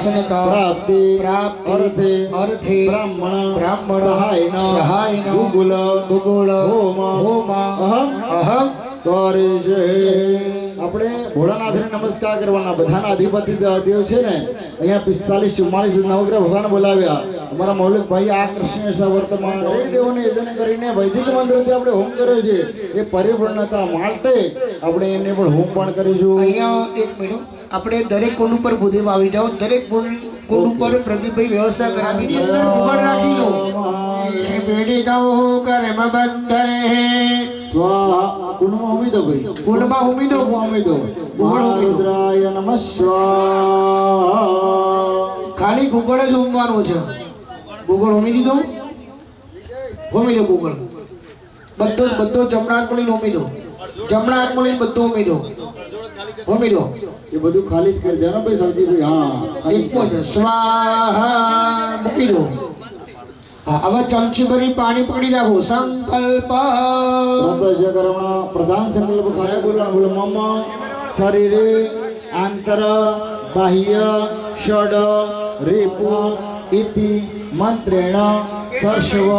પ્રાપ્તિ અર્થે બ્રાહ્મણ સહાયન ગુગુલ હોમ અહમ કરી છે. આપણે ભોળાનાથને નમસ્કાર કરવાના. બધાના અધિપતિ દેવ છે ને અહીંયા 45-44 નવગ્રહ ભગવાન બોલાવ્યા. અમારા મૌલિકભાઈ આ કૃષ્ણ વર્તમાન દરેક દેવોને યજન કરીને વૈદિક મંત્રથી આપણે હોમ કર્યો છે. એ પરિપૂર્ણતા માટે આપણે એને પણ હોમ પણ કરીશું. અહીંયા એક મિનિટ, આપણે દરેક કુંડ ઉપર ભૂદેવ આવી જાઓ. દરેક કુંડ ઉપર પ્રદીપભાઈ વ્યવસ્થા કરાવી અંદર ભૂગોળ રાખી લો. બેડી દઉં કર્મ બંધરે સ્વાહા. કુંડમાં ઉમી દો ભાઈ. કુંડમાં ઉમી દો. ઉમી દો. રુદ્રાય નમઃ સ્વાહા. ખાલી ગુગળ જ ઉમવાનું છે. ગુગળ ઉમી દીધો. ઉમી દો ગુગળ. બધો જમણા હાથ મળીને ઉમી દો. જમણા હાથ મળીને બધું ઉમી દો. ઉમી દો. એ બધું ખાલી જ કરી દેવાનું ભાઈ સમજી. હા, એક જ સ્વાહા મૂકી દો. હવે ચમચી ભરી પાણી પકડી રાખો. સંકલ્પ પ્રધાન સંકલ્પ ખાય બોલવાનું. બોલો મમ શરીરે આંતર બાહ્ય ષડ રેપુ ઇતિ મંત્રેણ સર્ષવ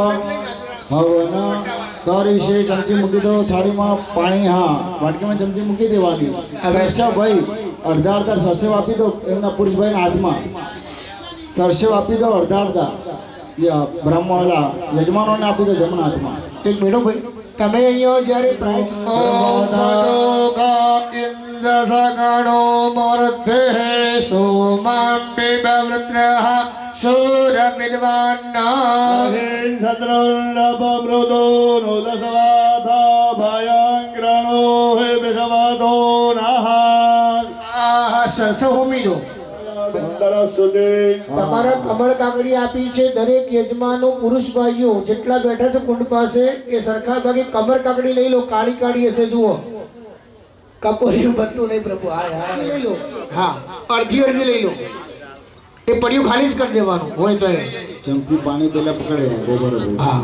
હવન કરી છે. ચમચી મૂકી દો થાળીમાં. પાણી હા વાટકીમાં ચમચી મૂકી દેવાની. ભાઈ અડધા સરસેવ આપી દો એમના પુરુષભાઈના હાથમાં. સરસેવ આપી દો અડધા. બ્રહ્મલા યજમાનોને આપી દો જમણા હાથમાં. એક મિનિટ ભાઈ, તમે અહીંયા જ્યારે સગણો મૂર્ધે સોમં બિભવૃત્રઃ સૂરમિદ્વાન્ના સદ્રંડપમૃદો નુદસવાધા ભયંગ્રણો હે વિષવાદો નઃ. સરસો હોમી દો. તમારા કમળ કાકડી આપી છે. દરેક યજમાનો પુરુષ ભાઈઓ જેટલા બેઠા છે કુંડ પાસે એ સરખા ભાગે કમળ કાકડી લઈ લો. કાળી કાળી હશે જુઓ. કપોરીનું બનતું નહીં પ્રભુ. હા લઈ લો. હા અડધી લઈ લો. એ પડ્યું ખાલી જ કરી દેવાનું હોય તો એ ચમચી પાણી પેલા પકડે બરોબર. હા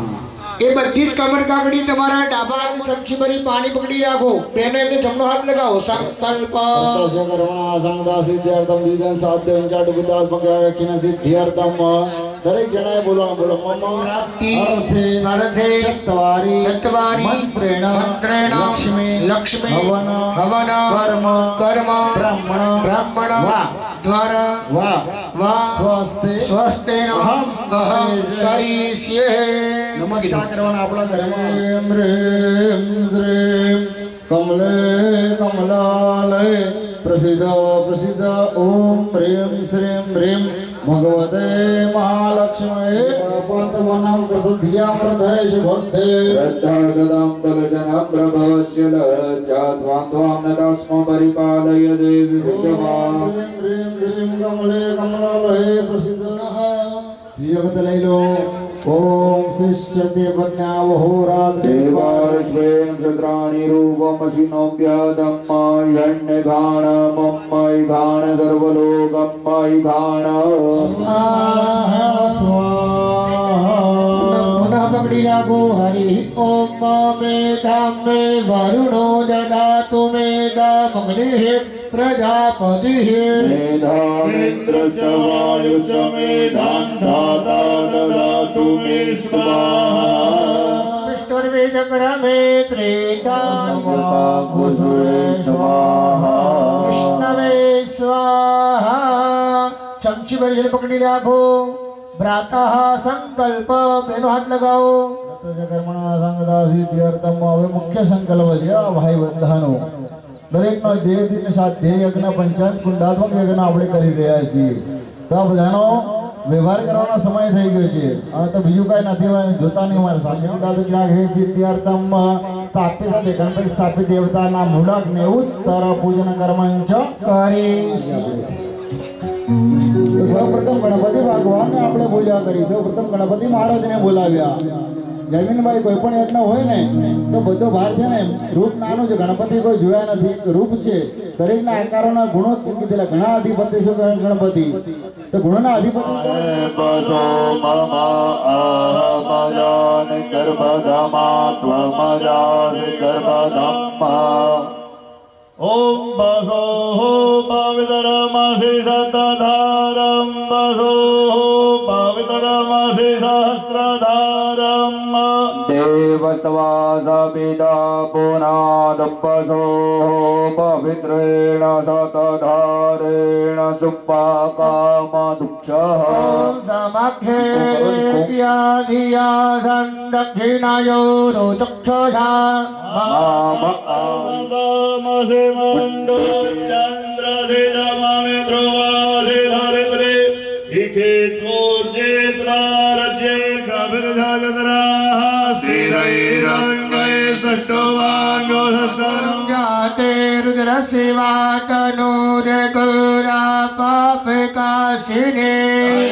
એ બધી જ કમળ કાકડી તમારા ડાબા હાથ ચમચી ભરી પાણી પકડી રાખો. બેને એમને જમણો હાથ લગાવો. સંકલ્પ દરેક જણાએ બોલવાનું. બોલો મમ અર્થે ચત્વારી મંત્રેણ લક્ષ્મી હવન કર્મ બ્રાહ્મણ દ્વારા સ્વસ્તે કરીષ્યે. નમસ્કાર કરવાના. આપણા ધર્મ રેમ શ્રીમ કમલે કમલાલય પ્રસિદ્ધ ઓમ રેમ શ્રીમ રેમ ભગવતે મહાલક્ષ્મી પાંતવનામ પ્રતિધ્યામ હૃદય શુભંતે શ્રદ્ધા સદામ બલજનામ પ્રભવસ્ય લજ્જાત્વાં નદાસ્મ પરિપાલય દેવી વિષમા. રેમ શ્રીમ કમલે કમલાલય પ્રસિદ્ધ જગત લઈ લો. ઓમ શિષ્યતે પજ્ઞાવહોરાત દેવાશ્વેન ક્ષત્રાણી રૂપમશિનોભ્યદમ્મયણ્ય ઘાણ મમ્મય ઘાણ સર્વલોકમ્મય ઘાણ. પુનઃ પકડી રાખો. હરિ ઓમ મેધામ મે વરુણો દદાતુ મેધામગ્નિઃ પ્રજાપતિઃ મેધામિન્દ્રસ્ય વાયુશ્ચ મેધાન ધાતા દદાતુ મે સ્વાહા. વિષ્ણુર્વેદક્રમે ત્રેતા વિષ્ણવે સ્વાહા. ચમચી ભરી પકડી રાખો. ભ્રાતા સંકલ્પ. બેનો હાથ લગાવો. કર્મણા સંગદાસિદ્ધ્યર્થમ હવે મુખ્ય સંકલ્પ છે આ ભાઈ બંધાનો દરેકનો ધ્યેય સાથ ધ્યેય યજ્ઞ પંચાયત કુંડાત્મક યજ્ઞ આપણે કરી રહ્યા છીએ તો આ બધાનો વ્યવહાર કરવાનો સમય થઈ ગયો છે હવે તો બીજું કાંઈ નથી હોય જોતા નહીં મારે સામે કુંડાત્મક હે સિદ્ધ્યર્થમ સ્થાપિત ગણપતિ સ્થાપિત દેવતાના મૂળકને ઉત્તર પૂજન કર્મંચ તો સૌપ્રથમ ગણપતિ ભગવાનને આપણે પૂજા કરી સૌપ્રથમ ગણપતિ મહારાજને બોલાવ્યા જમીનભાઈ કોઈ પણ યજ્ઞ હોય ને તો બધો ભાર છે ને રૂપ નાનું છે ગણપતિ કોઈ જોયા નથી રૂપ છે દરેકના આકારોના ગુણો કીધેલા ઘણા અધિપતિ છે ગણપતિ તો ગુણોના અધિપતિ ઓમ બસો પવિત્રમસી શતધારમ બસો પવિત્રમસી સહસ્રધારમ દેવસ્વાસપિતા પુનાદપસો પવિત્રેણ સતધારેણ સુપાકામદુક્ષ મસે મંડો ચંદ્ર સે જમાને ધ્રુવાસે ધરિત્રે ઈકે ચોર્જે ત્રારચે કબિર જાગતરાહ શ્રીરૈરંગે સ્પષ્ટો વાંગો સંજાતે રુદ્ર સેવાતનોર ગોરા પાપકાશિને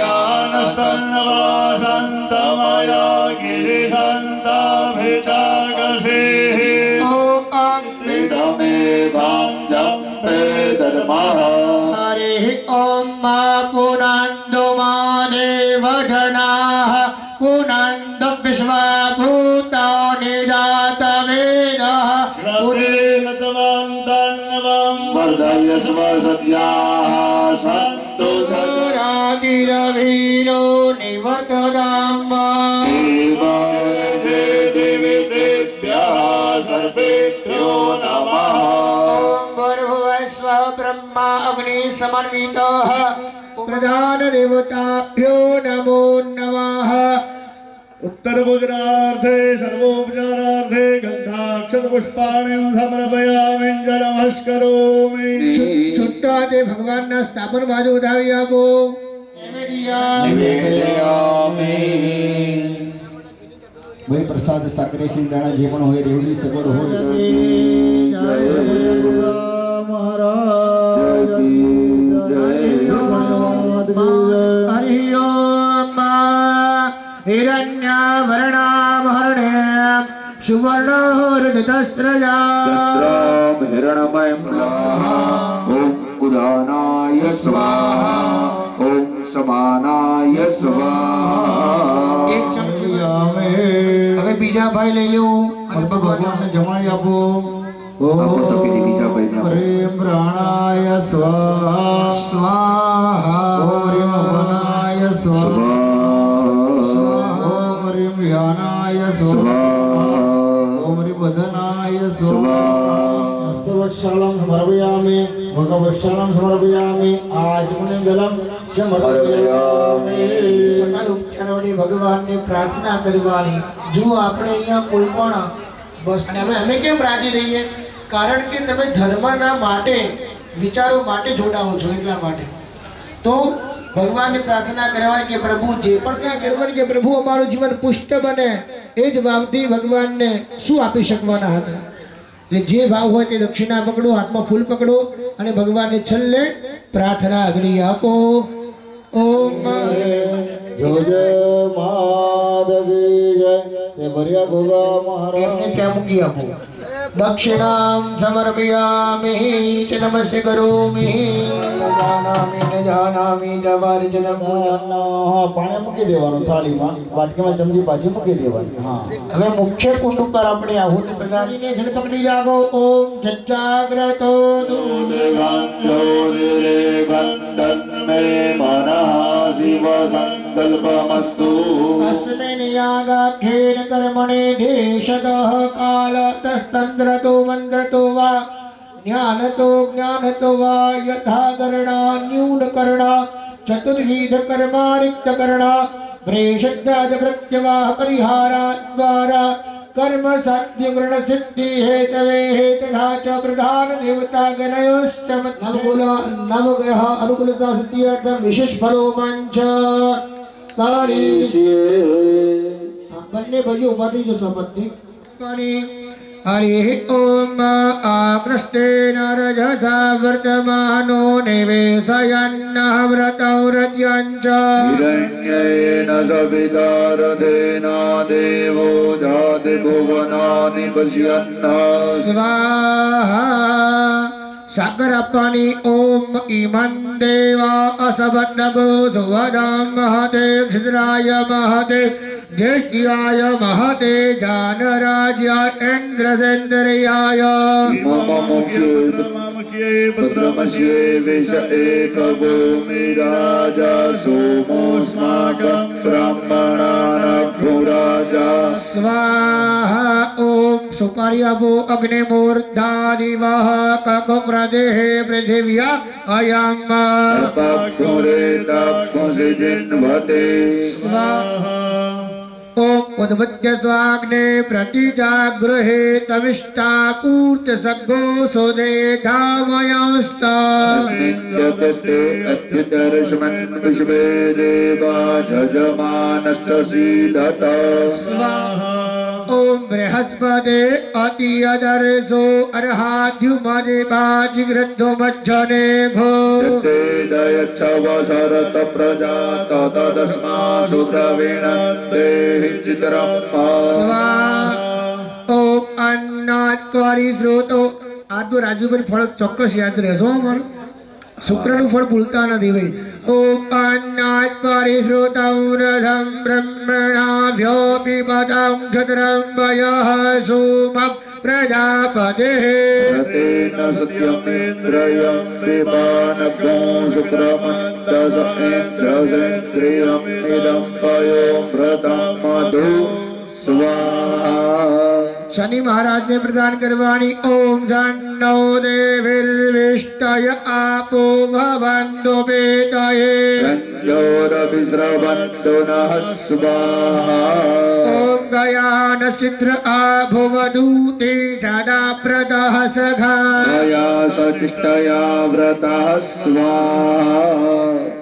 યાનસ્તન્વાસંતમયા ગિરિશંતાભિચાગસે हरे ओम मा पुनंदो मादेव जनाः पुनंदो विश्वभूतानि जातवेदः श्रद्धेन तवं तन्वं वर्धय स्वसत्याः सन्तु रागिरवीरो निवर्तदाम्मा सर्वेभ्यो नमः ब्रह्मा अग्नि समन्वितः प्रधान देवताभ्यो नमो नमः उत्तर गुजरार्थे सर्वोपचारार्थे गंधाक्षत पुष्पाणि समर्पयामि जलमस्करोमि छुट्टा ते भगवान ना स्थापन बाजू उठावी आपो भाई प्रसाद साकरे सिंगाणा जे पण होय रेवडी सगळ होय महाराज हरि ओम हिरण्यवर्णामहर्णे सुवर्णोर्धतस्रजा चन्द्रं हिरण्मयं स्वाहा ॐ उदानाय स्वाहा ॐ समानाय स्वाहा एक चमची હવે બીજા ભાઈ લઈ લેવું અને ભગવાનને જમાડી આપો हरिं प्राणाय स्वाहा स्वाहा हरिं वनाय स्वाहा ओम हरिं व्यानाय स्वाहा ओम हरिं वदनाय स्वाहा हस्तवक्षालं समर्पयामि भगवक्षालं समर्पयामि आचमनीं जलं समर्पयामि સકાળ ઉપચાર વડે ભગવાનને પ્રાર્થના કરવાની જો આપણે અહીંયા કોઈ પણ બસ અને અમે કેમ રાજી રહીએ કારણ કે તમે ધર્મના માટે વિચારો માટે જોડાઓ છો એટલા માટે તો ભગવાનને પ્રાર્થના કરવાની કે પ્રભુ જે પણ ત્યાં કરવાની કે પ્રભુ અમારું જીવન પુષ્ટ બને એ જ ભાવથી ભગવાનને શું આપી શકવાના હતા એટલે જે ભાવ હોય તે દક્ષિણા પકડો હાથમાં ફૂલ પકડો અને ભગવાનને છેલ્લે પ્રાર્થના અગ્નિ આપો ઓમ जो जय माधवी जय से बढ़िया गोगा महाराज એમને ત્યાં મૂકી આપો દક્ષિણામ સમર્પયામિ ચ નમસ્તે કરોમિ ન જાનામિ દવાર્જનમ પાણી મૂકી દેવાનું થાળીમાં વાટકીમાં ચમચી પાછી મૂકી દેવાની હા હવે મુખ્ય કુંડ ઉપર આપણે આહુતિ પ્રદાનીને જળ પકડી જાગો ઓમ ચચ્ચાગ્રતો अस्मिन् यागाख्येन कर्मणे देशतः कालतस्तन्द्रतो मन्द्रतो वा ज्ञानतो ज्ञानतो वा यथा कर्णा न्यूनकर्णा चतुर्विध कर्मा रिक्तकर्णा प्रेषद्दाद प्रत्यवाह परिहारा द्वारा कर्म साध्य गृण सिद्धि हेतवे तथा च प्रधान देवता गणयोश्च नवग्रह अनुकूलता सिद्ध्यर्थं विशेष फलोपंच બંને ભાઈઓ ઉભા થઈ જશો પત્ની હરિ ઓમ આકૃષ્ટેન રજસા વર્તમાનો નિવેશયન્ન વ્રતૌરત્યંચ हिरण्येन सवितारथेन देवो जाति भुवनानि पश्यन् સ્વાહા સાકર આપવાની ઓમ ઈમં દેવા અસબન્નભો સુવદમ મહતે ક્ષિદ્રાય મહતે જ્યેષ્ઠ્યાય મહતે જાનરાજ્યાય ઇન્દ્રસેન્દ્રિયાય पुत्रमस्ये विष एक भूमिराजा सोमोऽस्माकं ब्राह्मणानां राजा સ્વાહા ઓમ સુપારી આપો અગ્નિમૂર્ધાદિવઃ કકુપ્રદેહ પૃથિવ્યા અયમ तपक्षुरेतक्षुषिजिन्वते સ્વાહા ઓમ ઉદ્ભત્ય સ્વાગ્ને પ્રતિજાગૃહે તવિષ્ટા પૂર્ત સગ્ગો સોદે ધામયસ્તા नित्यतस्ते अत्युदर्शमन् विश्वे देवा जजमानश्च सीदत ओम बृहस्पते अतियदर्शो अर्हाद्युमदेवाजिग्रद्धो मज्जने घो ते दयच्छव शरत प्रजा तदस्मासु द्रविणन्ते ઓમ અન્નાત્કારી સ્રોતો આ તો રાજુભાઈ ફળ ચોક્કસ યાદ રહેશો અમારું શુક્રનું ફળ ભૂલતા નથી ભાઈ ઓમ અન્નાત્કારી સ્રોતમ રથમ બ્રહ્મણાભ્યો પીબતમ ક્ષત્રમ વયઃ સોમ પ્રજાપતે तेन सत्यमिन्द्रियं पिबानभो शुक्रमन्तस इन्द्रसेन्द्रियम् इदं पयो व्रतं मधु स्वाहा શનિ મહારાજને પ્રદાન કરવાની ઓમ જન્નો દેવીર્વિષ્ટય આપો ભવન્તો પેતયે संयोरभिस्रवन्तु नः स्वाहा ઓમ ગયાન સિદ્ધ આભુવદૂતે સદા પ્રદઃ સખા मया सचिष्टया व्रतः स्वाहा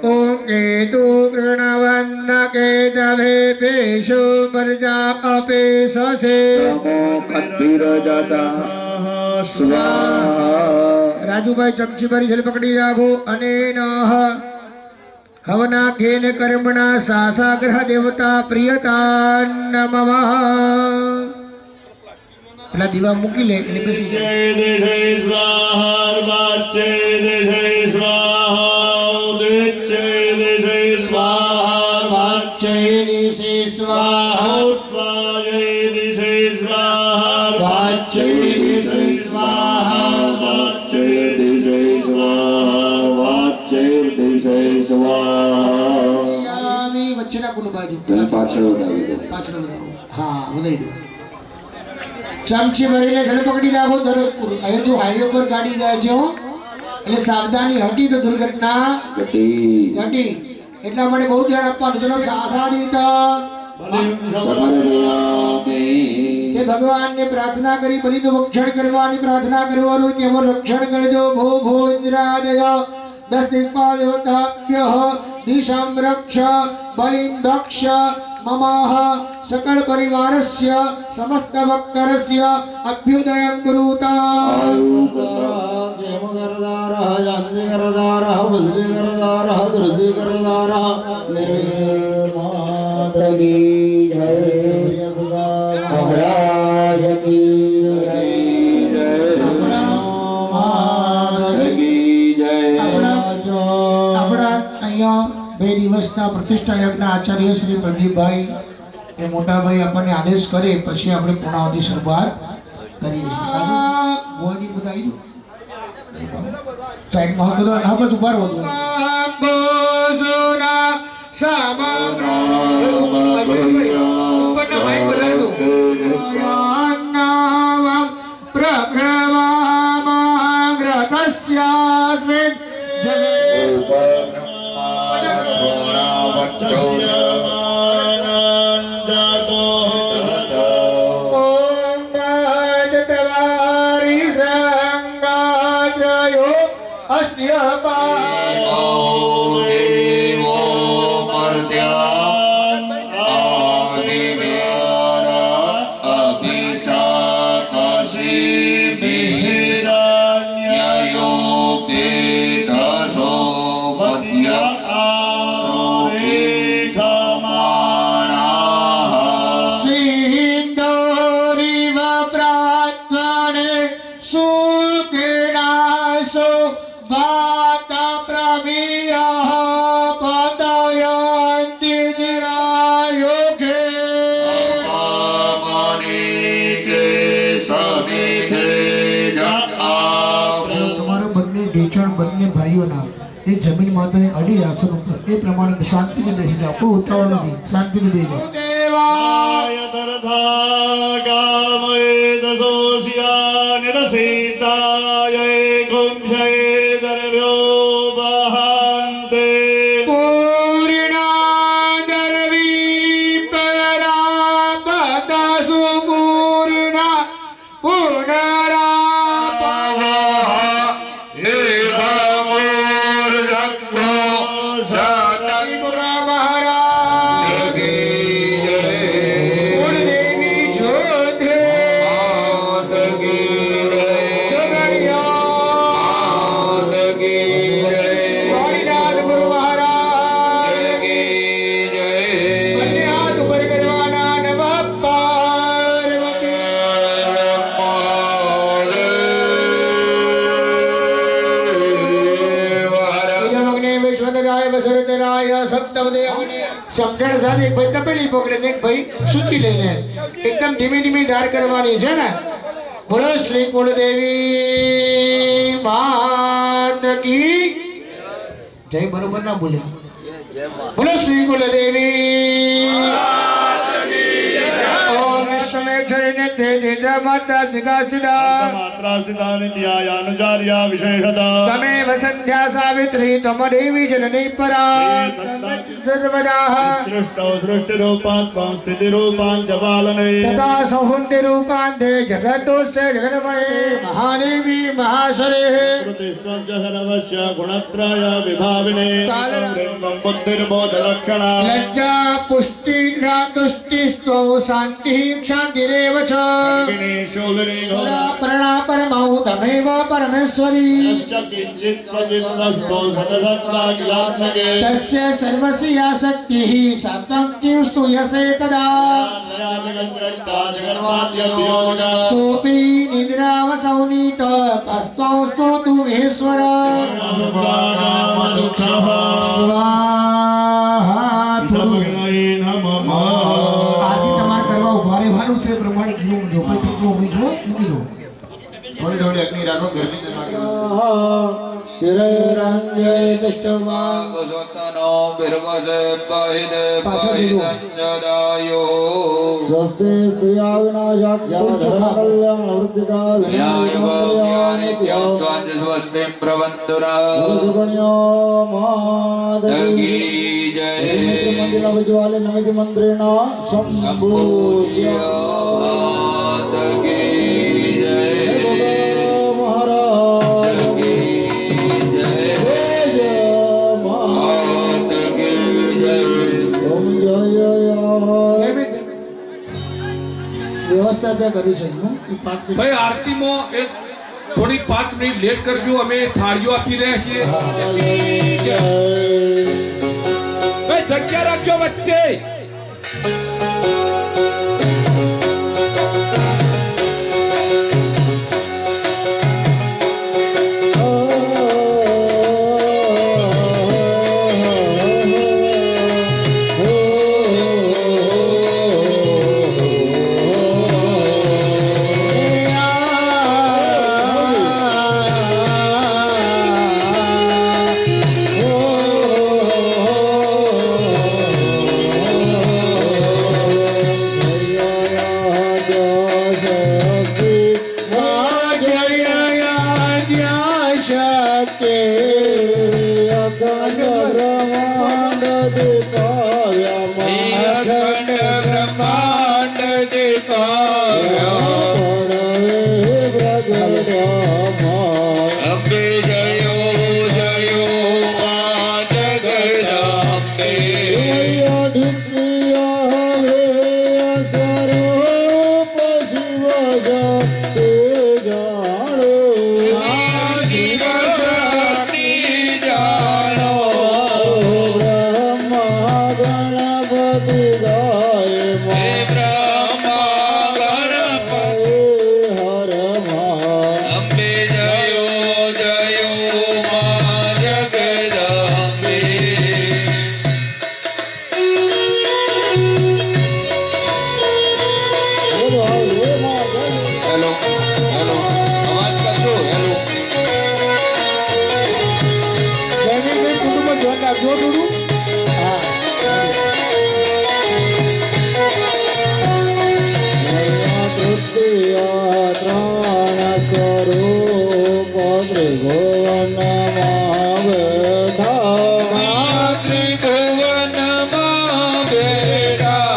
ઓમ કેતુ ગૃણવન્ન કેતવે પેશો મર્જા અપેસસે तमोखद्भिरजतः स्वाहा રાજુભાઈ ચમચી ભરી જલ પકડી રાખો અને હવના ઘેન કર્મણા સાસાગ્રહ દેવતા પ્રિયતા નમઃ પેલા દીવા મૂકી લે એટલે પછી देशे स्वाहा वाच्ये देशे स्वाहा उदिच्ये देशे स्वाहा વાચ્યે દિશે સ્વાહા उत्वाये देशे स्वाहा વાચ્યે દિશે સ્વાહા वाच्ये दिशे स्वाहा वाच्ये दिशे स्वाहा યામી વચ્ચેના કુંડ બાજુ પાછળ વધાવી દો પાછળ વધાવો હા વધાઈ દો ચમચી ભરીને જલ પકડી રાખો દરેક હવે જો હાઈવે પર ગાડી જાય છે હો એટલે સાવધાની હટી તો દુર્ઘટના ગટી ઘટી એટલા માટે બહુ ધ્યાન આપવાનું ચલો સાસાદિત સમર્પયામિ તે ભગવાનને પ્રાર્થના કરી બલિનું ભક્ષણ કરવાની પ્રાર્થના કરવાનું કે અમારું રક્ષણ કરજો ભો ભો ઇન્દ્રાદય 10 દિક્પાલ દેવતાભ્ય દિશામ રક્ષ બલિમ દક્ષ મમઃ सकल परिवारस्य समस्त भक्तरस्य अभ्युदयं कुरुता जयमगरदारः जानदेगरदारः वज्रगरदारः दुर्जयगरदारः निर्मातकी जय महाराज की जय આપણા અહીંયા 2 દિવસના પ્રતિષ્ઠા યજ્ઞ આચાર્ય શ્રી પ્રદીપભાઈ એ મોટા ભાઈ આપણને આદેશ કરે પછી આપણે પૂર્ણાવતી શરૂઆત કરીએ છીએ ભોજી બધા આવી સાઈડમાં હતો હા બસ ઉભા રહો ગોસુના निद्रायो अस्य देवो मर्त्यान् आदिव्यार अभिचाकसि मिहिरन्ययो पेतसो मध्य सिन्दूरिव प्रात्वने सुखिनासो वात प्रमीयः पतयन्ति निरायुगे તમારો બંને ઢેચણ બંને ભાઈઓના એ જમીન માતાને અડી આસન ઉપર એ પ્રમાણે શાંતિથી બેસી જાઓ કોઈ ઉતાવળ નથી શાંતિથી બેસી જાઓ देवाय दर्धागामयेदसोऽस्या निरसिताय कुंशयेदर्भ्यो वहन्ते पूर्णादर्वीपरापदसु पूर्णा महाराज कुलदेवी जोधे चरणिया वाणीनाथ गुरु महाराज अन्य हाथ ऊपर करवाना नमः पार्वती અગ્નિ વિશ્વનરાય વસરતરાય સપ્તમદે અગ્નિ સમજણ સાથે એક ભાઈ તપેલી પકડે ને એક ભાઈ સૂકી લઈને એકદમ ધીમે ધીમે ધાર કરવાની છે ને બોલો શ્રી કુળદેવી માત કી જય બરોબર ના બોલ્યા બોલો શ્રી કુળદેવી ઓમ વિશ્વમેક્ષરીને તે તેજા માતા વિકાસિતા मात्रा स्थिता नित्यायानुचार्या विशेषता તમે વસંધ્યા સાવિત્રી તમદેવી જનની પરા સર્વદાઃ सृष्टौ सृष्टिरूपात्मां स्थितिरूपां च पालने તથા સૌંદર્ય રૂપાંતે જગતોસ્ય જગન્મયે મહાદેવી મહાસરે प्रतिष्ठं च सर्वस्य गुणत्रय विभाविने कालं बुद्धिर्बोधलक्षणा લજ્જા પુષ્ટિ તુષ્ટિ સ્વ શાંતિ ક્ષાંતિરેવ ચ शूलिनी પ્रणा પરમૌ તમેવ પરમેશ્વરી किञ्चित् त्वजित्तस्थो सतसत्त्वाखिलात्मके તસ્ય સર્વસ્ય શક્તિઃ સતં કિં સ્તુયસે તદા સોપી નિદ્રાવસૌનીત કસ્ત્વં સ્તોતુ મહેશ્વર સ્વાહા આદિ તમારે કરવા ઉભા રહેવાનું છે પ્રમાણે કીધું જો કોઈ ચૂકવું હોય જો મૂકી દો થોડી થોડી અગ્નિ રાખો ગરમી ન લાગે તિરંગે તિષ્ઠવા સ્વસ્તનો બિર્વસ પહિદ પહિદંજદાયો સ્વસ્તે સ્ત્રિયા વિનાશાખ્યા ધર્મ કલ્યાણ વૃદ્ધિતા ન્યાયવ્યાનિત્યત્વાજ સ્વસ્તિ પ્રવંતુરા સુગણ્યો માદગી જગી જય મંદિર વિજ્વાલે નમિતિ મંત્રેણ સંભૂત્ય જગી જય મહારાજ જય જય મહારાજ ઓમ જય વ્યવસ્થા ત્યાં કરી છે હં? એ 5 મિનિટ ભાઈ આરતીમાં એક થોડી 5 મિનિટ લેટ કરજો અમે થાળીઓ આપી રહ્યા છીએ ભાઈ જગ્યા રાખજો વચ્ચે અંબે ત્રિભુવનમાં બેઠા ત્રિભુવનમાં બેઠા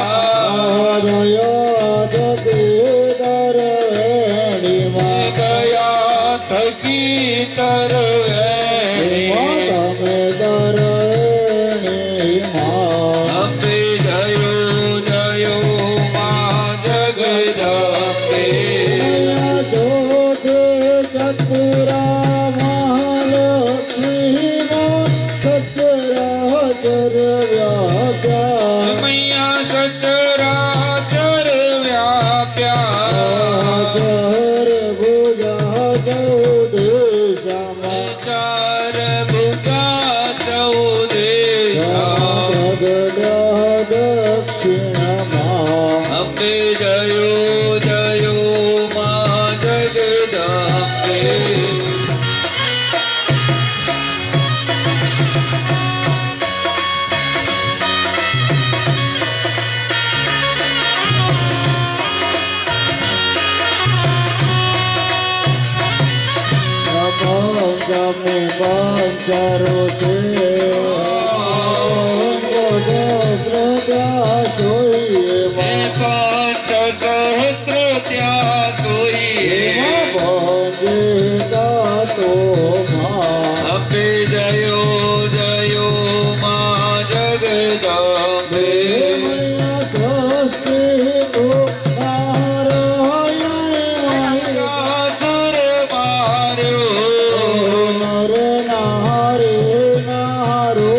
દયા થકી તરવેણીમાં દયા થકી તરવેણી તમે તરવેણીમાં અંબે જયો જયો માં જગદંબે જ્યોત ચતુરા મહાલક્ષ્મીમાં સચરાચર વ્યાપ્યા મૈયા સચરાચર વ્યાપ્યા ચાર ભુજા ચૌદેશામાં ચાર ભુજા ચૌદેશા જગડા દક્ષિણમાં અંબે જયો જયો માં જગદંબે પંચમે પંચરો છે સહસ્ર ત્યાં સોઈએ પંચ સહસ્ર ત્યાં સોઈએ ભજે ગાતો માં અંબે જયો જયો માં જગદંબે સસ્તી નારાયણ સાસુર માર્યો નર નારે નારો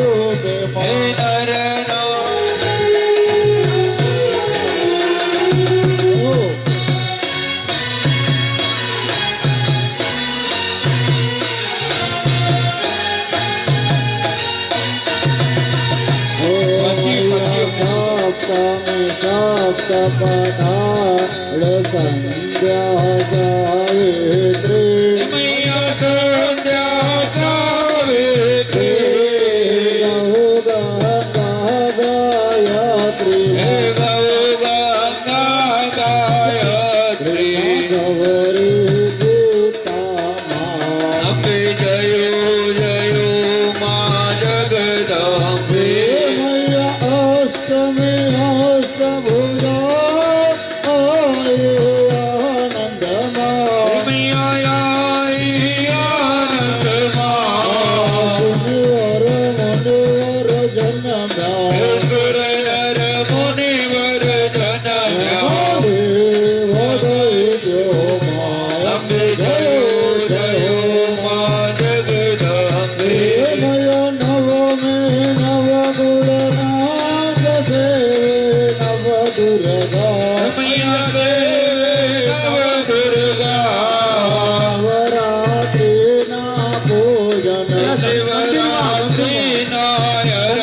હે નર સપ્તમી સપ્તપથાળ સંધ્યા સાવિત્રી મૈયા સંધ્યા સાવિત્રી ગૌ ગંગા ગાયત્રી હે ગૌ ગંગા ગાયત્રી ગૌરી ગીતામાં અંબે જયો જયો માં જગદંબે અષ્ટમી અષ્ટભુજા આનંદમાં મૈયા આનંદમાં મુનિવર મુનિવર જન્મ્યા હે સુર નર મુનિવર જન્મ્યા અંબે જયો જયો માં જગદંબે મૈયા સેવે નવ દુર્ગા શિવરાત્રી નાયર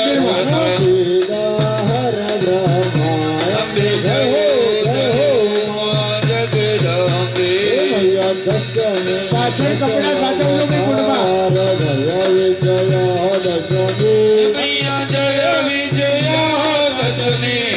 અંબે જયો જયો માં જગદંબે પાછળ કપડા સાચવજો કે કુંડમાં મૈયા જય વિજયા દશમી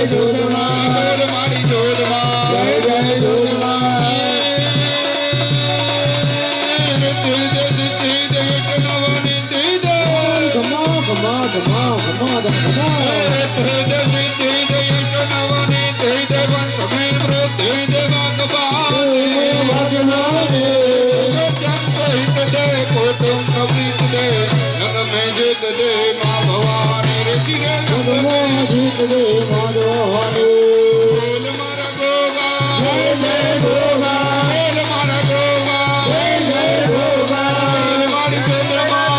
જોધમાં મારી જોધમાં જય જય જોધમાં કમા કમા કમા કમા જીત દે માધવાની જય જય ગોગા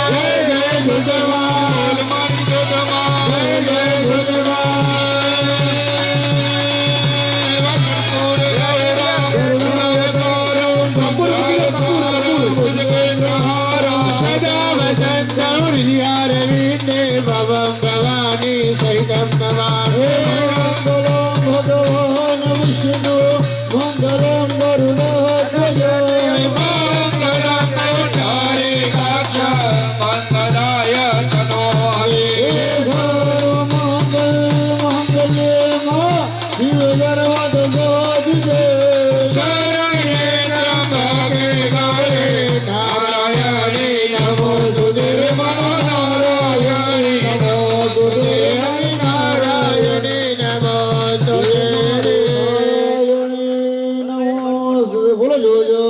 જય જય ગોગા જય જય જોધમાં જય જય જોધમાં સદા વસંતમ હૃદયારવિંદે ભવમ ભવાની સહિતમ નમામિ મંગલમ ભગવાન વિષ્ણુ મંગલમ ગરુડધ્વજ મંગલમ કોઠારે કાક્ષ મંગલાય તનો સર્વ મંગલ મંગલ્યમાં શિવ ધર્મધ્વજે શરણે ત્રંબકે ગૌરે નારાયણી નમો સુધીર નારાયણી નમો સુધીર નારાયણી નમો સુધીર બોલો જોજો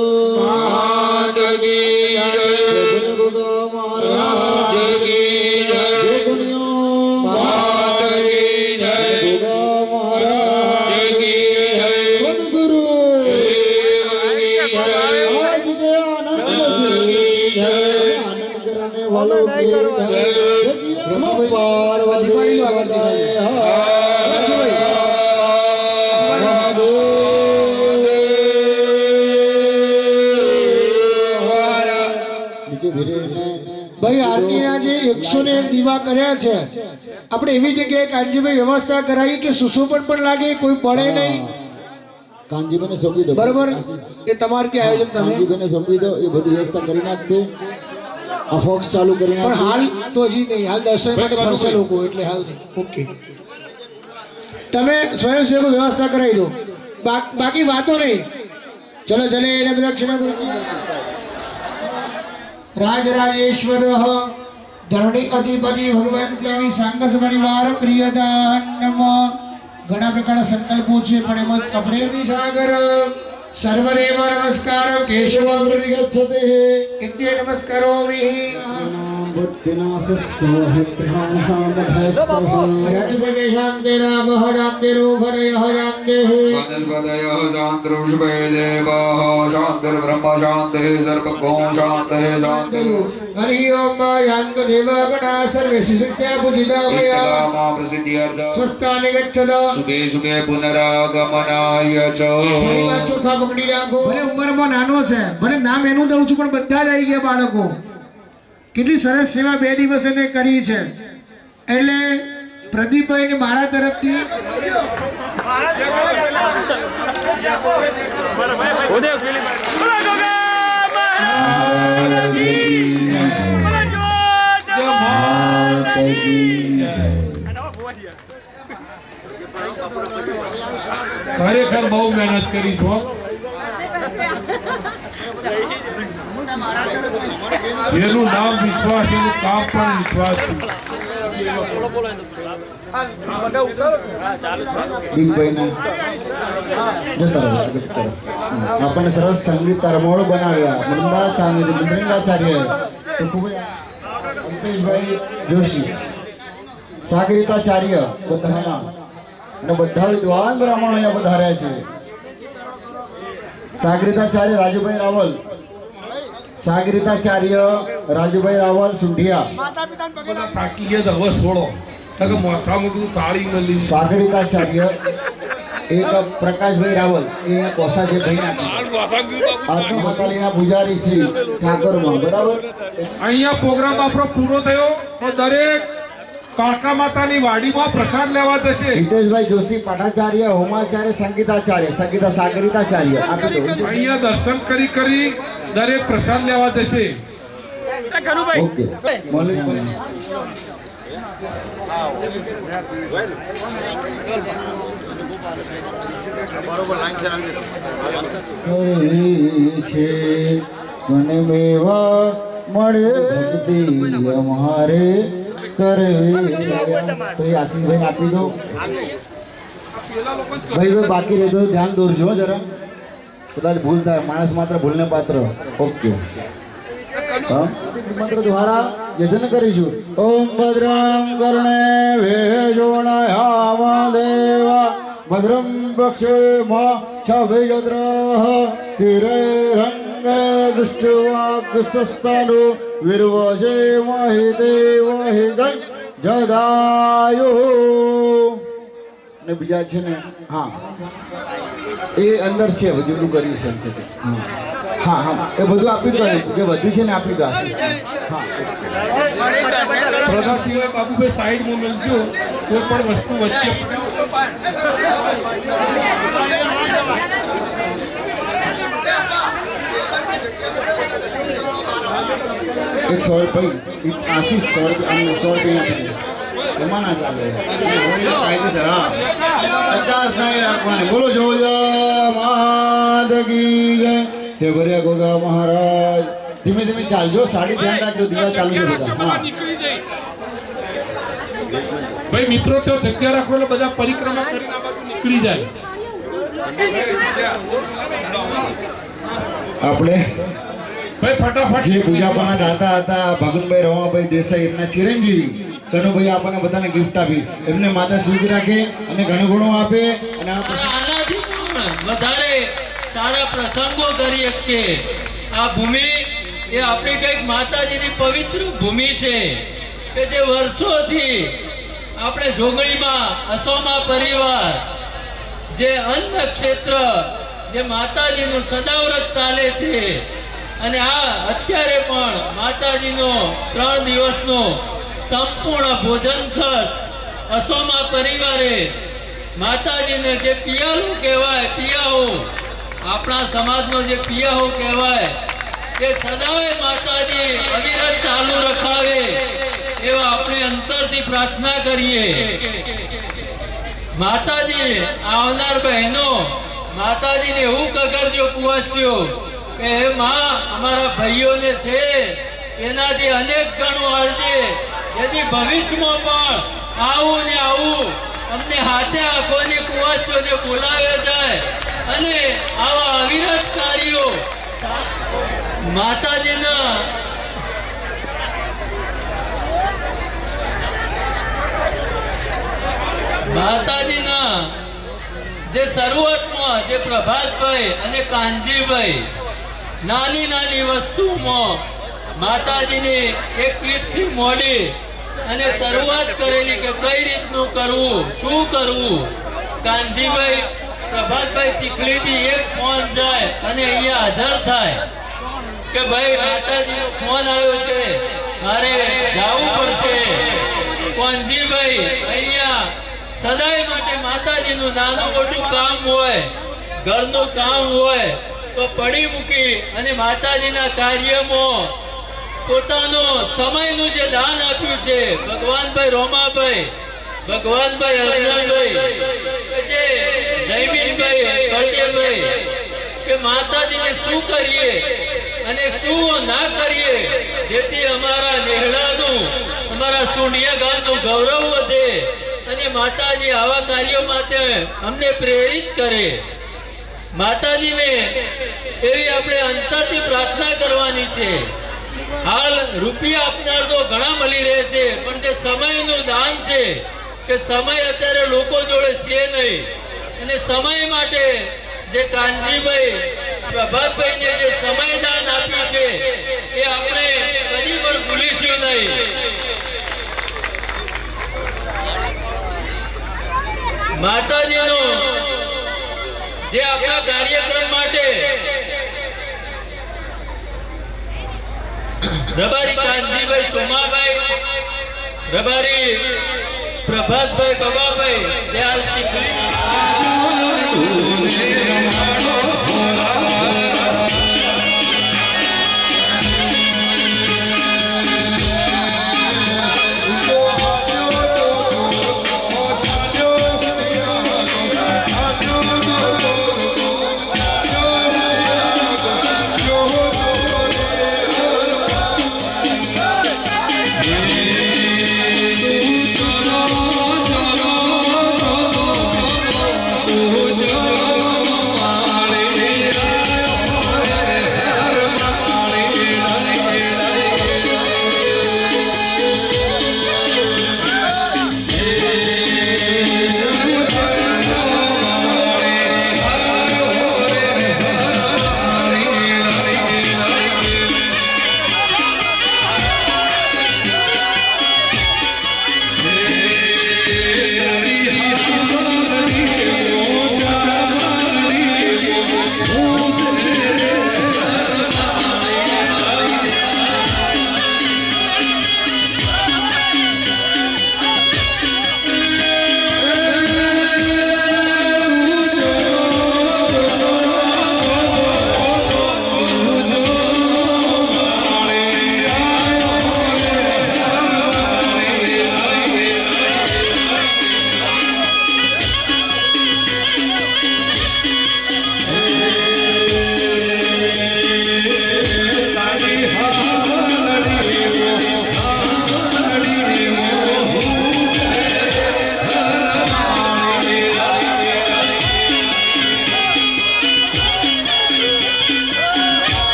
ભાઈ આરતીના જે 101 દીવા કર્યા છે આપણે એવી જગ્યાએ કાંજીભાઈ વ્યવસ્થા કરાવી કે સુશોભન પણ લાગે કોઈ પડે નહીં કાંજીભાઈને સોંપી દો બરોબર એ તમારે ત્યાં આયોજન તમે કાંજીભાઈને સોંપી દો એ બધી વ્યવસ્થા કરી નાખશે આ ફોક્સ ચાલુ કરી પણ નાખશે હાલ તો હજી નહીં હાલ દર્શન માટે ફરશે લોકો એટલે હાલ નહીં ઓકે તમે સ્વયંસેવકો વ્યવસ્થા કરાવી દો બાકી વાતો નહીં ચલો ચલે એને દક્ષિણા ગુરુજી રાજરાજેશ્વર ધરણી અધિપતિ ભગવાન સ્વામી સાંગસ પરિવાર પ્રિયદાન ઘણા પ્રકારના સંકલ્પો છે પણ એમાં કપડે સાગર સર્વદેવ નમસ્કાર કેશવ વૃદ્ધિ ગચ્છતે ઇત્ય નમસ્કારોમિ बुद्धिनाशस्तो हित्राणः રાજભવે શાંતિરામ શાંતિરો ઘરય શાંતિ वनस्पतयः शान्तिरुष्पे देवाः शान्तिर्ब्रह्म शान्तिः सर्वको शान्तिः शान्तिः हरि ओम यान्त देवगणा सर्वे शिष्या पूजिता मया इष्टकामा प्रसिद्ध्यर्थ સ્વસ્થાને ગચ્છત सुखे सुखे पुनरागमनाय च ફરીવાર ચોખા પકડી રાખો ભલે ઉંમરમાં નાનો છે ભલે નામ એનું દઉં છું પણ બધા જ આવી ગયા બાળકો કેટલી સરસ સેવા 2 દિવસ એને કરી છે એટલે પ્રદીપભાઈ ને મારા તરફથી ખરેખર બહુ મહેનત કરી છો જેનું નામ વિશ્વાસ એનું કામ પણ વિશ્વાસ છે દીપભાઈને આપણને સરસ સંગીત તરમોળ બનાવ્યા મૃદંગાચાર્ય તો ખૂબ અલ્પેશભાઈ જોશી સાગરિકાચાર્ય બધાના અને બધા વિદ્વાન બ્રાહ્મણો અહીંયા પધાર્યા છે સાગરિકાચાર્ય રાજુભાઈ રાવલ સાગરિકાચાર્ય રાજુભાઈ રાવલ સુંઢિયા થાકી ગયા તો હવે છોડો કે મોથામાં બધું તાળી મળી સાગરિકાચાર્ય એક પ્રકાશભાઈ રાવલ એ કોસા છે ભાઈ આત્મહતાલીના પૂજારી શ્રી ઠાકોરમાં બરાબર અહીંયા પ્રોગ્રામ આપણો પૂરો થયો તો દરેક કાળકા માતાની વાડીમાં પ્રસાદ લેવા જશે હિતેશભાઈ જોશી પાઠાચાર્ય હોમાચાર્ય સંગીતા સાગરિકાચાર્ય આપી દો અહીંયા દર્શન કરી દરેક પ્રસાદ લેવા જશે ઓકે મલિક Well, છે મને મેવા મળે ભક્તિ અમારે કરે તો એ આશીષભાઈ આપી દો ભાઈ કોઈ બાકી રહેતો તો ધ્યાન દોરજો જરા કદાચ ભૂલ થાય માણસ માત્ર ભૂલને પાત્ર ઓકે મંત્ર દ્વારા યજન કરીશું ઓમ ભદ્રમ કર્ણે વેજોણયા દેવા ભદ્રમ પક્ષે મા છભિજદ્રઃ તિરે રંગે દૃષ્ટવાગ્સસ્તાનો વિર્વજે મહિ દેવહિ જદાયુ ને બીજા છે ને હા એ અંદર છે બધું કરી શકશે હા હા હા એ બધું આપી દો જે બધું છે ને આપી દો આશીષ હા પ્રધાનસિંહ બાબુભાઈ સાઈડમાં મેળજો કોઈ પણ વસ્તુ વચ્ચે એક 100 રૂપિયા આશીષ 100 રૂપિયા એમાં ના ચાલે કાયદેસર હા 50 નહીં રાખવાની બોલો જોજો માદગી જય સેવરિયા ગોગા મહારાજ ધીમે ધીમે ચાલજો સાડી ધ્યાન રાખજો દીવા ચાલુ છે બધા હા ભાઈ મિત્રો તો જગ્યા રાખો એટલે બધા પરિક્રમા કરીને આ બાજુ નીકળી જાય આપણે ભાઈ ફટાફટ જે પૂજાપાના દાતા હતા ભગનભાઈ રવાભાઈ દેસાઈ એમના ચિરંજીવી કનુભાઈ આપણને બધાને ગિફ્ટ આપી એમને માતા સુખી રાખે અને ઘણું ઘણું આપે અને આનાથી પણ વધારે સારા પ્રસંગો કરી શકે આ ભૂમિ એ આપણી કઈક માતાજીની પવિત્ર ભૂમિ છે કે જે વર્ષોથી આપણે જોગણીમાં અસોમા પરિવાર જે અન્ન ક્ષેત્ર જે માતાજીનું સદાવ્રત ચાલે છે અને આ અત્યારે પણ માતાજીનો 3 દિવસનો સંપૂર્ણ ભોજન ખર્ચ અસોમા પરિવારે માતાજીને જે પિયાલો કહેવાય પિયાઓ આપણા સમાજનો જે પિયાઓ કહેવાય એ સદાય માતાજી અવિરત ચાલુ રખાવે એવા આપણે અંતરથી પ્રાર્થના કરીએ માતાજી આવનાર બહેનો માતાજીને એવું કગરજો કુવાસ્યો કે હે માં અમારા ભાઈઓને છે એનાથી અનેક ગણું આળજે જેથી ભવિષ્યમાં પણ આવું ને આવું અમને હાથે આંખોની કુવાસીઓ જે બોલાવે જાય અને આવા અવિરત કાર્યો માતાજીના જે શરૂઆતમાં જે પ્રભાતભાઈ અને કાનજીભાઈ નાની નાની વસ્તુમાં માતાજીની એક કીટથી મોડી અને શરૂઆત કરેલી કે કઈ રીતનું કરવું શું કરવું કાનજીભાઈ પ્રભાતભાઈ ચીખલીથી એક ફોન જાય અને અહીંયા હાજર થાય કે ભાઈ માતાજીનો ફોન આવ્યો છે મારે જવું પડશે કાનજીભાઈ અહીંયા સદાય માટે માતાજીનું નાનું મોટું કામ હોય ઘરનું કામ હોય તો પડી મૂકી અને માતાજીના કાર્યમાં પોતાનો સમયનું જે દાન આપ્યું છે ભગવાનભાઈ રોમાભાઈ ભગવાનભાઈ અર્જુનભાઈ જે જયમીનભાઈ બળદેવભાઈ કે માતાજીને શું કરીએ અને શું ના કરીએ જેથી અમારા નેહડાનું અમારા સુંડિયા ગામનું ગૌરવ વધે અને માતાજી આવા કાર્યો માટે અમને પ્રેરિત કરે માતાજીને એવી આપણે અંતરથી પ્રાર્થના કરવાની છે હાલ રૂપિયા આપનાર તો ઘણા મળી રહે છે પણ જે સમયનું દાન છે કે સમય અત્યારે લોકો જોડે છે નહીં અને સમય માટે જે કાનજીભાઈ પ્રભાતભાઈને જે સમય દાન આપ્યું છે એ આપણે કદી પણ ભૂલીશું નહીં માતાજીનો જે આપણા કાર્યક્રમ માટે રબારી કાનજીભાઈ સોમાભાઈ રબારી પ્રભાતભાઈ બાબાભાઈ દયાલ ચીખલી